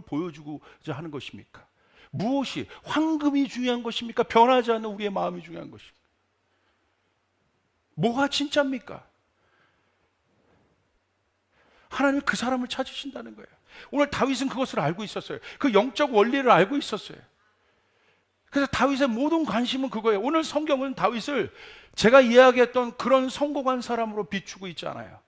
보여주고자 하는 것입니까? 무엇이? 황금이 중요한 것입니까? 변하지 않는 우리의 마음이 중요한 것입니까? 뭐가 진짜입니까? 하나님 그 사람을 찾으신다는 거예요. 오늘 다윗은 그것을 알고 있었어요. 그 영적 원리를 알고 있었어요. 그래서 다윗의 모든 관심은 그거예요. 오늘 성경은 다윗을 제가 이야기했던 그런 성공한 사람으로 비추고 있지 않아요.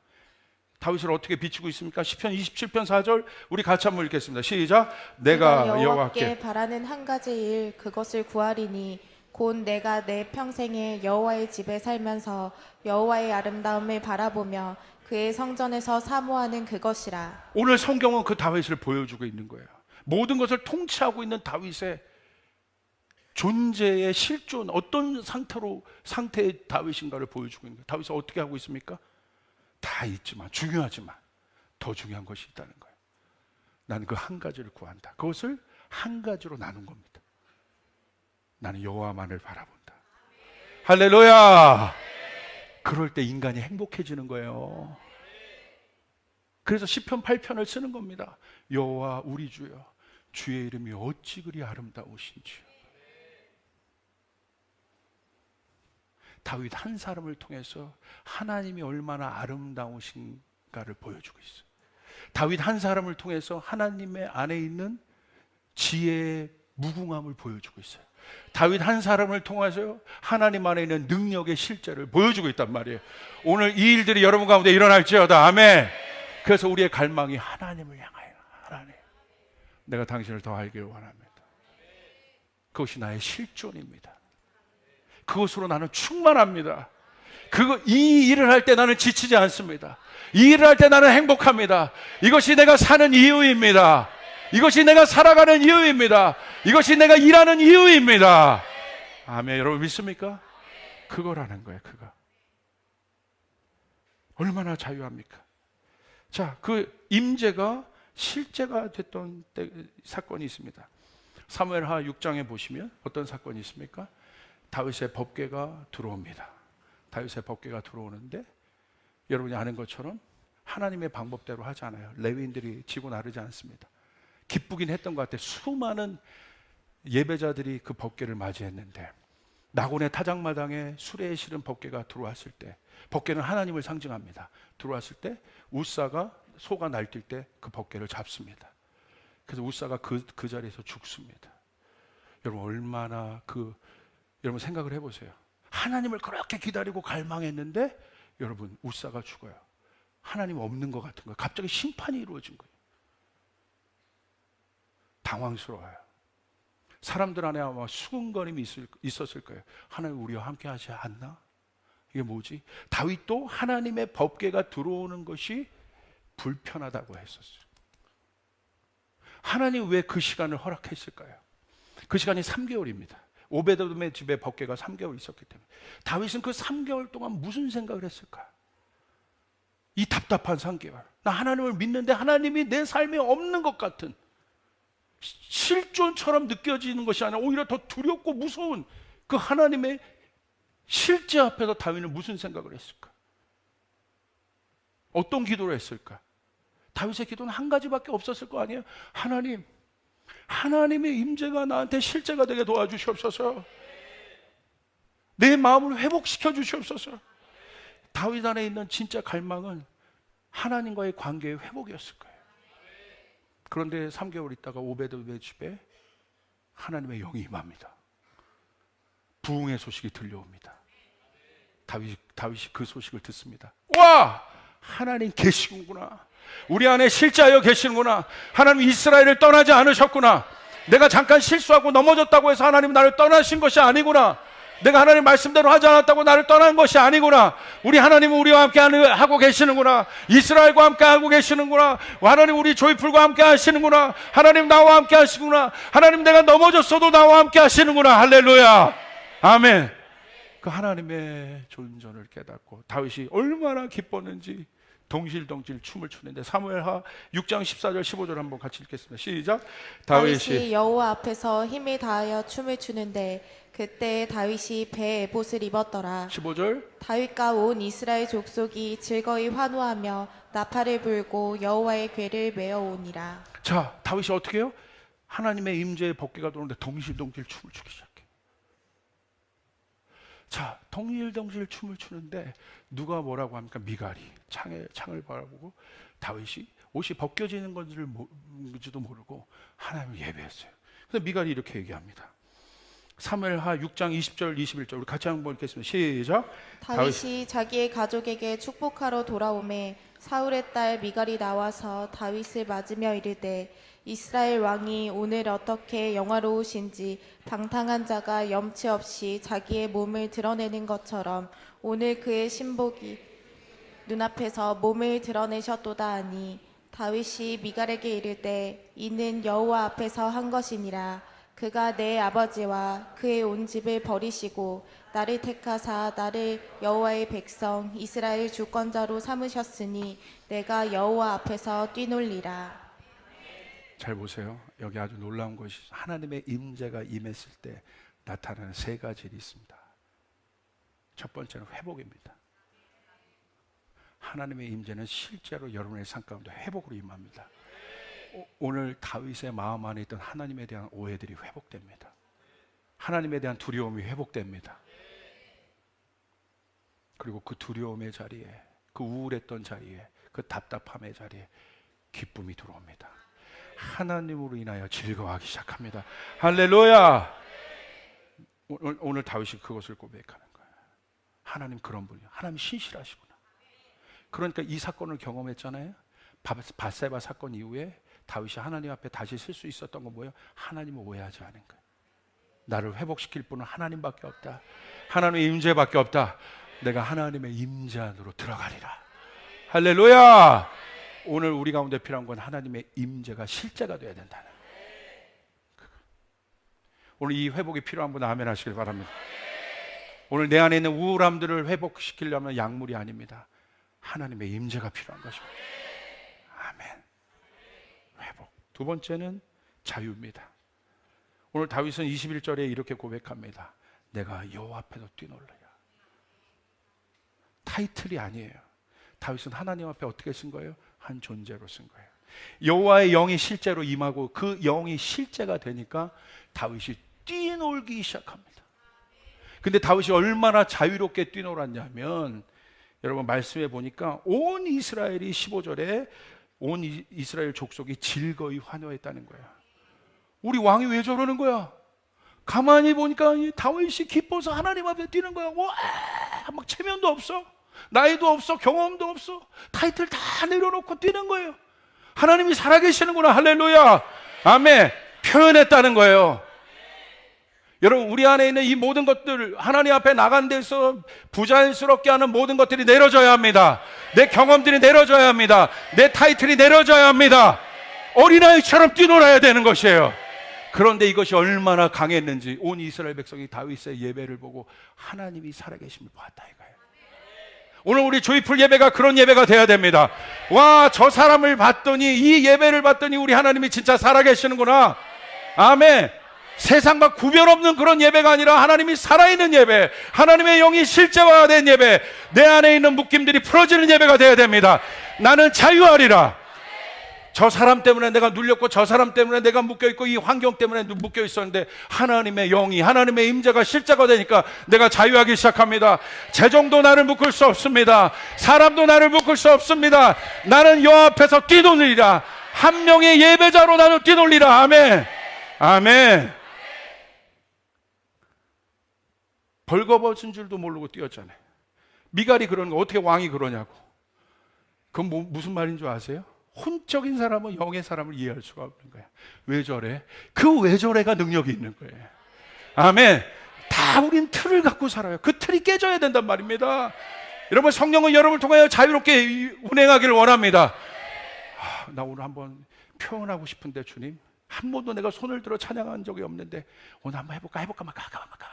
다윗을 어떻게 비추고 있습니까? 시편 27편 4절 우리 같이 한번 읽겠습니다. 시작. 내가 여호와께 바라는 한 가지 일 그것을 구하리니 곧 내가 내 평생에 여호와의 집에 살면서 여호와의 아름다움을 바라보며 그의 성전에서 사모하는 그것이라. 오늘 성경은 그 다윗을 보여주고 있는 거예요. 모든 것을 통치하고 있는 다윗의 존재의 실존, 어떤 상태의 다윗인가를 보여주고 있는 거예요. 다윗은 어떻게 하고 있습니까? 다 있지만, 중요하지만 더 중요한 것이 있다는 거예요. 나는 그 한 가지를 구한다. 그것을 한 가지로 나눈 겁니다. 나는 여호와만을 바라본다. 할렐루야. 그럴 때 인간이 행복해지는 거예요. 그래서 시편 8편을 쓰는 겁니다. 여호와 우리 주여, 주의 이름이 어찌 그리 아름다우신지요. 다윗 한 사람을 통해서 하나님이 얼마나 아름다우신가를 보여주고 있어요. 다윗 한 사람을 통해서 하나님의 안에 있는 지혜의 무궁함을 보여주고 있어요. 다윗 한 사람을 통해서 하나님 안에 있는 능력의 실제를 보여주고 있단 말이에요. 오늘 이 일들이 여러분 가운데 일어날지어다. 아멘. 그래서 우리의 갈망이 하나님을 향하여, 하나님, 내가 당신을 더 알기를 원합니다. 그것이 나의 실존입니다. 그것으로 나는 충만합니다. 이 일을 할 때 나는 지치지 않습니다. 이 일을 할 때 나는 행복합니다. 이것이 내가 사는 이유입니다. 이것이 내가 살아가는 이유입니다. 이것이 내가 일하는 이유입니다. 아멘. 여러분 믿습니까? 그거라는 거예요. 그거. 얼마나 자유합니까? 자, 그 임재가 실제가 됐던 사건이 있습니다. 사무엘하 6장에 보시면 어떤 사건이 있습니까? 다윗의 법궤가 들어옵니다. 다윗의 법궤가 들어오는데 여러분이 아는 것처럼 하나님의 방법대로 하지 않아요. 레위인들이 지고 나르지 않습니다. 기쁘긴 했던 것 같아요. 수많은 예배자들이 그 법궤를 맞이했는데 나곤의 타작마당에 수레에 실은 법궤가 들어왔을 때, 법궤는 하나님을 상징합니다. 들어왔을 때 우사가 소가 날뛸 때 그 법궤를 잡습니다. 그래서 우사가 그 자리에서 죽습니다. 여러분 얼마나 여러분 생각을 해보세요. 하나님을 그렇게 기다리고 갈망했는데 여러분 우사가 죽어요. 하나님 없는 것 같은 거예요. 갑자기 심판이 이루어진 거예요. 당황스러워요. 사람들 안에 아마 수군거림이 있었을 거예요. 하나님 우리와 함께 하지 않나? 이게 뭐지? 다윗도 하나님의 법궤가 들어오는 것이 불편하다고 했었어요. 하나님 왜 그 시간을 허락했을까요? 그 시간이 3개월입니다. 오베돔의 집에 법궤가 3개월 있었기 때문에. 다윗은 그 3개월 동안 무슨 생각을 했을까? 이 답답한 3개월. 나 하나님을 믿는데 하나님이 내 삶에 없는 것 같은 실존처럼 느껴지는 것이 아니라 오히려 더 두렵고 무서운 그 하나님의 실제 앞에서 다윗은 무슨 생각을 했을까? 어떤 기도를 했을까? 다윗의 기도는 한 가지밖에 없었을 거 아니에요? 하나님, 하나님의 임재가 나한테 실제가 되게 도와주시옵소서. 내 마음을 회복시켜 주시옵소서. 다윗 안에 있는 진짜 갈망은 하나님과의 관계의 회복이었을 거예요. 그런데 3개월 있다가 오베드의 집에 하나님의 영이 임합니다. 부흥의 소식이 들려옵니다. 다윗이 그 소식을 듣습니다. 와! 하나님 계시는구나. 우리 안에 실제하여 계시는구나. 하나님 이스라엘을 떠나지 않으셨구나. 내가 잠깐 실수하고 넘어졌다고 해서 하나님 나를 떠나신 것이 아니구나. 내가 하나님 말씀대로 하지 않았다고 나를 떠난 것이 아니구나. 우리 하나님은 우리와 함께 하고 계시는구나. 이스라엘과 함께 하고 계시는구나. 하나님 우리 조이풀과 함께 하시는구나. 하나님 나와 함께 하시구나. 하나님 내가 넘어졌어도 나와 함께 하시는구나. 할렐루야. 아멘. 그 하나님의 존재를 깨닫고 다윗이 얼마나 기뻤는지 동실동실 춤을 추는데 사무엘하 6장 14절 15절 한번 같이 읽겠습니다. 시작. 다윗이 여호와 앞에서 힘을 다하여 춤을 추는데 그때 다윗이 배에 에봇을 입었더라. 15절. 다윗과 온 이스라엘 족속이 즐거이 환호하며 나팔을 불고 여호와의 궤를 메어오니라. 자, 다윗이 어떻게 해요? 하나님의 임재의 법궤가 들어오는데 동실동실 춤을 추기 시작해. 자, 동실동실 춤을 추는데 누가 뭐라고 합니까? 미갈이 창을 바라보고 다윗이 옷이 벗겨지는 건지도 모르고 하나님을 예배했어요. 그래서 미갈이 이렇게 얘기합니다. 사무엘하 6장 20절 21절 우리 같이 한번 읽겠습니다. 시작. 다윗이 자기의 가족에게 축복하러 돌아오매 사울의 딸 미갈이 나와서 다윗을 맞으며 이르되 이스라엘 왕이 오늘 어떻게 영화로우신지 방탕한 자가 염치 없이 자기의 몸을 드러내는 것처럼 오늘 그의 신복이 눈앞에서 몸을 드러내셨도다 하니 다윗이 미갈에게 이르되 이는 여호와 앞에서 한 것이니라. 그가 내 아버지와 그의 온 집을 버리시고 나를 택하사 나를 여호와의 백성 이스라엘 주권자로 삼으셨으니 내가 여호와 앞에서 뛰놀리라. 잘 보세요. 여기 아주 놀라운 것이 하나님의 임재가 임했을 때 나타나는 세 가지 일이 있습니다. 첫 번째는 회복입니다. 하나님의 임재는 실제로 여러분의 삶 가운데 회복으로 임합니다. 오늘 다윗의 마음 안에 있던 하나님에 대한 오해들이 회복됩니다. 하나님에 대한 두려움이 회복됩니다. 그리고 그 두려움의 자리에, 그 우울했던 자리에, 그 답답함의 자리에 기쁨이 들어옵니다. 하나님으로 인하여 즐거워하기 시작합니다. 할렐루야. 오늘 다윗이 그것을 고백하는 거예요. 하나님 그런 분이에요. 하나님 신실하시구나. 그러니까 이 사건을 경험했잖아요. 밧세바 사건 이후에 다윗이 하나님 앞에 다시 설 수 있었던 건 뭐예요? 하나님을 오해하지 않은 거예요. 나를 회복시킬 분은 하나님밖에 없다. 하나님의 임재밖에 없다. 내가 하나님의 임재 안으로 들어가리라. 할렐루야. 오늘 우리 가운데 필요한 건 하나님의 임재가 실제가 돼야 된다는 거예요. 오늘 이 회복이 필요한 분은 아멘 하시길 바랍니다. 오늘 내 안에 있는 우울함들을 회복시키려면 약물이 아닙니다. 하나님의 임재가 필요한 것입니다. 아멘. 회복. 두 번째는 자유입니다. 오늘 다윗은 21절에 이렇게 고백합니다. 내가 여호와 앞에서 뛰놀라야. 타이틀이 아니에요. 다윗은 하나님 앞에 어떻게 쓴 거예요? 한 존재로 쓴 거예요. 여호와의 영이 실제로 임하고 그 영이 실제가 되니까 다윗이 뛰놀기 시작합니다. 근데 다윗이 얼마나 자유롭게 뛰놀았냐면 여러분 말씀해 보니까 온 이스라엘이 15절에 온 이스라엘 족속이 즐거이 환호했다는 거야. 우리 왕이 왜 저러는 거야? 가만히 보니까 다윗이 기뻐서 하나님 앞에 뛰는 거야. 와, 막 체면도 없어, 나이도 없어, 경험도 없어, 타이틀 다 내려놓고 뛰는 거예요. 하나님이 살아계시는구나. 할렐루야. 아멘. 표현했다는 거예요. 여러분 우리 안에 있는 이 모든 것들 하나님 앞에 나간 데서 부자연스럽게 하는 모든 것들이 내려져야 합니다. 내 경험들이 내려져야 합니다. 내 타이틀이 내려져야 합니다. 어린아이처럼 뛰놀아야 되는 것이에요. 그런데 이것이 얼마나 강했는지 온 이스라엘 백성이 다윗의 예배를 보고 하나님이 살아계심을 보았다 이거예요. 오늘 우리 조이풀 예배가 그런 예배가 돼야 됩니다. 와, 저 사람을 봤더니, 이 예배를 봤더니 우리 하나님이 진짜 살아계시는구나. 아멘. 세상과 구별 없는 그런 예배가 아니라 하나님이 살아있는 예배, 하나님의 영이 실제화된 예배, 내 안에 있는 묶임들이 풀어지는 예배가 돼야 됩니다. 나는 자유하리라. 저 사람 때문에 내가 눌렸고 저 사람 때문에 내가 묶여있고 이 환경 때문에 묶여있었는데 하나님의 영이, 하나님의 임재가 실제가 되니까 내가 자유하기 시작합니다. 재정도 나를 묶을 수 없습니다. 사람도 나를 묶을 수 없습니다. 나는 여호와 앞에서 뛰노느리라. 한 명의 예배자로 나는 뛰놀리라. 아멘. 아멘. 벌거벗은 줄도 모르고 뛰었잖아요. 미갈이 그러는 거 어떻게 왕이 그러냐고. 그건 무슨 말인 줄 아세요? 혼적인 사람은 영의 사람을 이해할 수가 없는 거예요. 왜 저래? 그 왜 저래가 능력이 있는 거예요. 아멘. 다 우린 틀을 갖고 살아요. 그 틀이 깨져야 된단 말입니다. 여러분, 성령은 여러분을 통하여 자유롭게 운행하기를 원합니다. 나 오늘 한번 표현하고 싶은데 주님, 한 번도 내가 손을 들어 찬양한 적이 없는데 오늘 한번 해볼까 막 가볼까.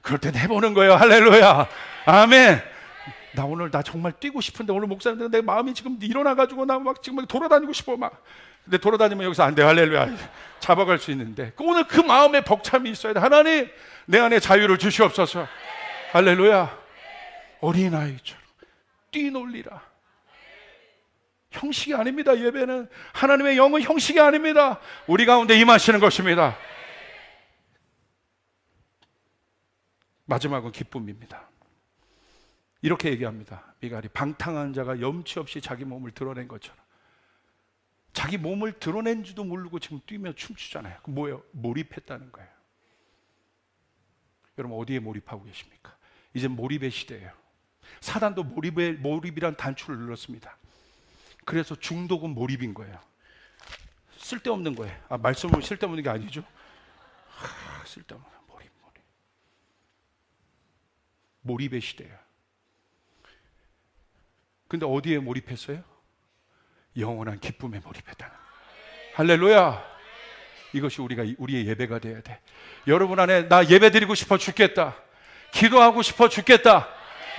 그럴 땐 해보는 거예요. 할렐루야. 아멘. 나 정말 뛰고 싶은데 오늘 목사님들 내 마음이 지금 일어나가지고 나 막 지금 돌아다니고 싶어 막. 근데 돌아다니면 여기서 안 돼. 할렐루야. 잡아갈 수 있는데 오늘 그 마음에 벅참이 있어야 돼. 하나님, 내 안에 자유를 주시옵소서. 할렐루야. 어린아이처럼 뛰놀리라. 형식이 아닙니다. 예배는 하나님의 영은 형식이 아닙니다. 우리 가운데 임하시는 것입니다. 마지막은 기쁨입니다. 이렇게 얘기합니다. 미갈이 방탕한 자가 염치 없이 자기 몸을 드러낸 것처럼. 자기 몸을 드러낸 줄도 모르고 지금 뛰며 춤추잖아요. 그 뭐예요? 몰입했다는 거예요. 여러분, 어디에 몰입하고 계십니까? 이제 몰입의 시대예요. 사단도 몰입이란 단추를 눌렀습니다. 그래서 중독은 몰입인 거예요. 쓸데없는 거예요. 말씀은 쓸데없는 게 아니죠. 쓸데없는 몰입. 몰입의 시대예요. 근데 어디에 몰입했어요? 영원한 기쁨에 몰입했다는. 할렐루야. 이것이 우리의 예배가 돼야 돼. 여러분 안에 나 예배 드리고 싶어 죽겠다. 기도하고 싶어 죽겠다.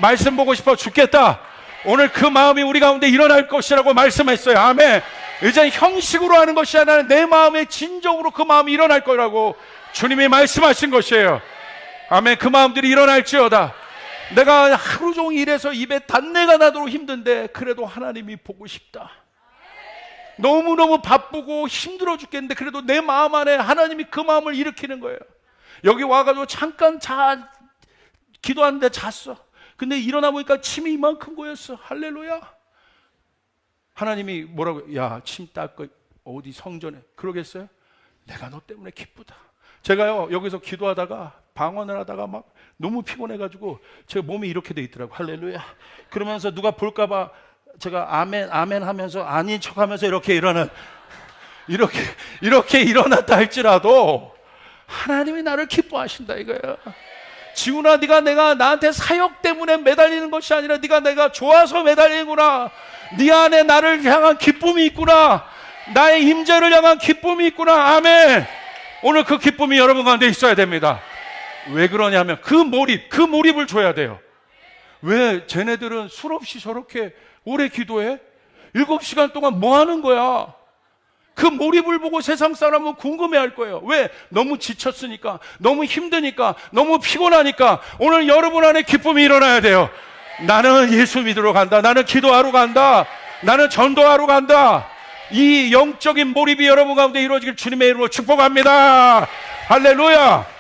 말씀 보고 싶어 죽겠다. 오늘 그 마음이 우리 가운데 일어날 것이라고 말씀했어요. 아멘. 이제 형식으로 하는 것이 아니라 내 마음의 진정으로 그 마음이 일어날 거라고 주님이 말씀하신 것이에요. 아멘. 그 마음들이 일어날지어다. 내가 하루 종일 일해서 입에 단내가 나도록 힘든데 그래도 하나님이 보고 싶다. 너무너무 바쁘고 힘들어 죽겠는데 그래도 내 마음 안에 하나님이 그 마음을 일으키는 거예요. 여기 와가지고 잠깐 기도하는데 잤어. 근데 일어나 보니까 침이 이만큼 고였어. 할렐루야. 하나님이 뭐라고? 야, 침 닦고 어디 성전에. 그러겠어요? 내가 너 때문에 기쁘다. 제가요 여기서 기도하다가 방언을 하다가 막 너무 피곤해가지고 제 몸이 이렇게 돼 있더라고. 할렐루야. 그러면서 누가 볼까봐 제가 아멘 아멘 하면서 아닌 척하면서 이렇게 일어났다 할지라도 하나님이 나를 기뻐하신다 이거예요. 지훈아, 내가 나한테 사역 때문에 매달리는 것이 아니라 내가 좋아서 매달리는구나. 네 안에 나를 향한 기쁨이 있구나. 나의 임재를 향한 기쁨이 있구나. 아멘. 오늘 그 기쁨이 여러분 가운데 있어야 됩니다. 왜 그러냐면 그 몰입을 줘야 돼요. 왜 쟤네들은 술 없이 저렇게 오래 기도해? 7시간 동안 뭐 하는 거야? 그 몰입을 보고 세상 사람은 궁금해할 거예요. 왜? 너무 지쳤으니까, 너무 힘드니까, 너무 피곤하니까. 오늘 여러분 안에 기쁨이 일어나야 돼요. 나는 예수 믿으러 간다. 나는 기도하러 간다. 나는 전도하러 간다. 이 영적인 몰입이 여러분 가운데 이루어지길 주님의 이름으로 축복합니다. 할렐루야.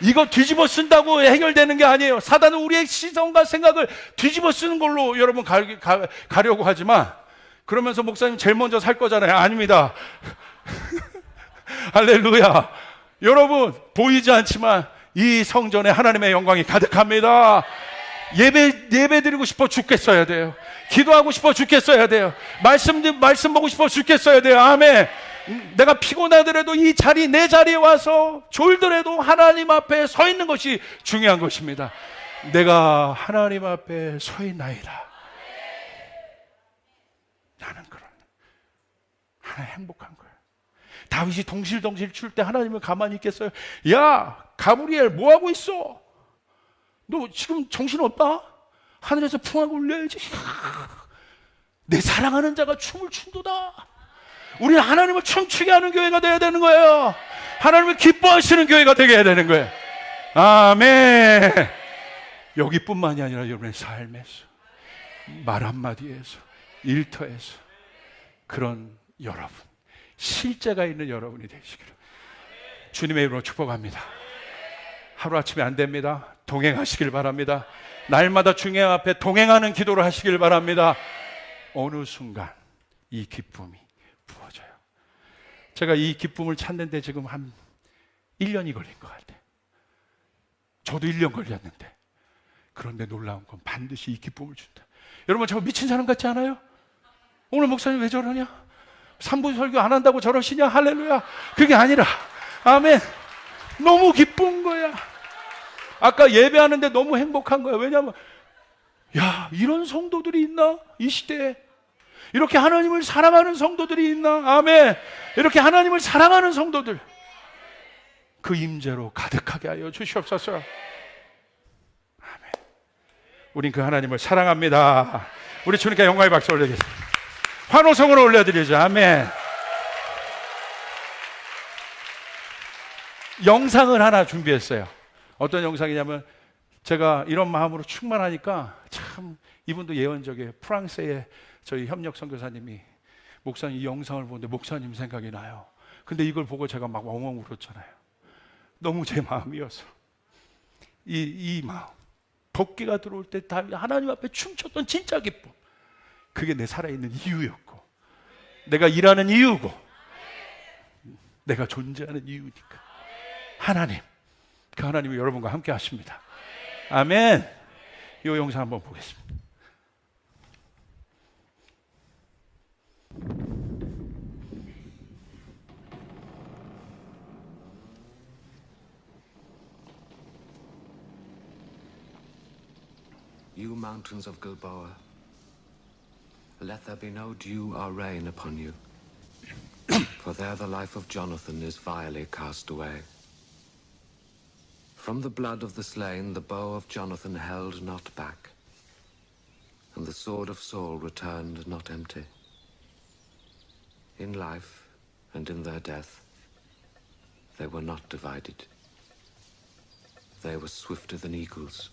이거 뒤집어 쓴다고 해결되는 게 아니에요. 사단은 우리의 시선과 생각을 뒤집어 쓰는 걸로 여러분 가려고 하지만, 그러면서 목사님 제일 먼저 살 거잖아요. 아닙니다. 할렐루야. 여러분, 보이지 않지만 이 성전에 하나님의 영광이 가득합니다. 예배 드리고 싶어 죽겠어야 돼요. 기도하고 싶어 죽겠어야 돼요. 말씀 보고 싶어 죽겠어야 돼요. 아멘. 내가 피곤하더라도 내 자리에 와서 졸더라도 하나님 앞에 서 있는 것이 중요한 것입니다. 내가 하나님 앞에 서 있나이다. 나는 하나 행복한 거예요. 다윗이 동실동실 출 때 하나님을 가만히 있겠어요? 야, 가브리엘 뭐 하고 있어? 너 지금 정신 없다? 하늘에서 풍하고 울려야지. 내 사랑하는 자가 춤을 춘도다. 우리는 하나님을 춤추게 하는 교회가 되어야 되는 거예요. 하나님을 기뻐하시는 교회가 되게 해야 되는 거예요. 아멘. 여기뿐만이 아니라 여러분의 삶에서, 말 한마디에서, 일터에서 그런 여러분, 실제가 있는 여러분이 되시기를 주님의 이름으로 축복합니다. 하루아침에 안 됩니다. 동행하시길 바랍니다. 날마다 중요 앞에 동행하는 기도를 하시길 바랍니다. 어느 순간 이 기쁨이 부어져요. 제가 이 기쁨을 찾는데 지금 한 1년이 걸린 것 같아요. 저도 1년 걸렸는데, 그런데 놀라운 건 반드시 이 기쁨을 준다. 여러분, 저 미친 사람 같지 않아요? 오늘 목사님 왜 저러냐? 3부 설교 안 한다고 저러시냐? 할렐루야. 그게 아니라, 아멘, 너무 기쁜 거야. 아까 예배하는데 너무 행복한 거야. 왜냐하면 야, 이런 성도들이 있나? 이 시대에 이렇게 하나님을 사랑하는 성도들이 있나? 아멘. 이렇게 하나님을 사랑하는 성도들, 그 임재로 가득하게 하여 주시옵소서. 아멘. 우린 그 하나님을 사랑합니다. 우리 주님께 영광의 박수 올리겠습니다. 환호성으로 올려드리죠. 아멘. 영상을 하나 준비했어요. 어떤 영상이냐면, 제가 이런 마음으로 충만하니까 참, 이분도 예언적이에요. 프랑스의 저희 협력 선교사님이, 목사님 이 영상을 보는데 목사님 생각이 나요. 근데 이걸 보고 제가 막 엉엉 울었잖아요. 너무 제 마음이어서. 이 마음, 덕기가 들어올 때 다 하나님 앞에 춤췄던 진짜 기쁨, 그게 내 살아있는 이유였고, 내가 일하는 이유고, 내가 존재하는 이유니까. 하나님, 그 하나님이 여러분과 함께 하십니다. 아멘. 이 영상 한번 보겠습니다. You mountains of Gilboa, let there be no dew or rain upon you, for there the life of Jonathan is vilely cast away. From the blood of the slain the bow of Jonathan held not back, and the sword of Saul returned not empty. In life and in their death they were not divided. They were swifter than eagles,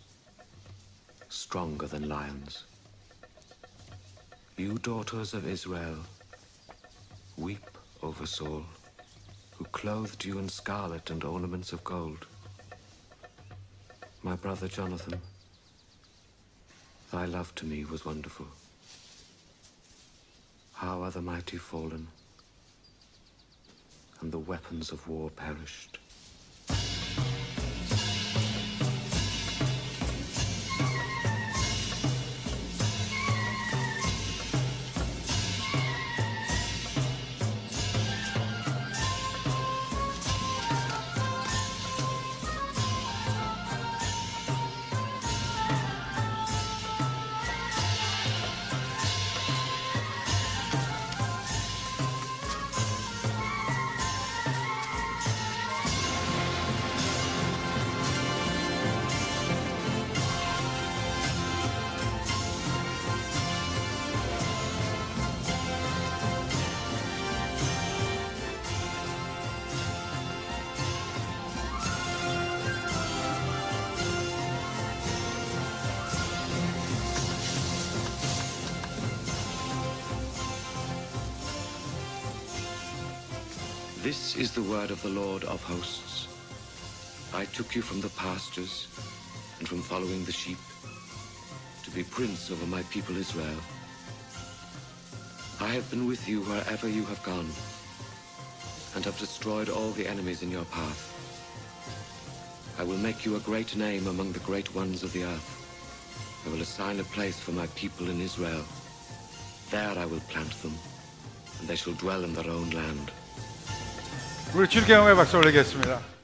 stronger than lions. You daughters of Israel, weep over Saul, who clothed you in scarlet and ornaments of gold. My brother Jonathan, thy love to me was wonderful. How are the mighty fallen, and the weapons of war perished. This is the word of the Lord of hosts. I took you from the pastures and from following the sheep to be prince over my people Israel. I have been with you wherever you have gone and have destroyed all the enemies in your path. I will make you a great name among the great ones of the earth. I will assign a place for my people in Israel. There I will plant them, and they shall dwell in their own land. 우리 주님께 영광의 박수 올리겠습니다.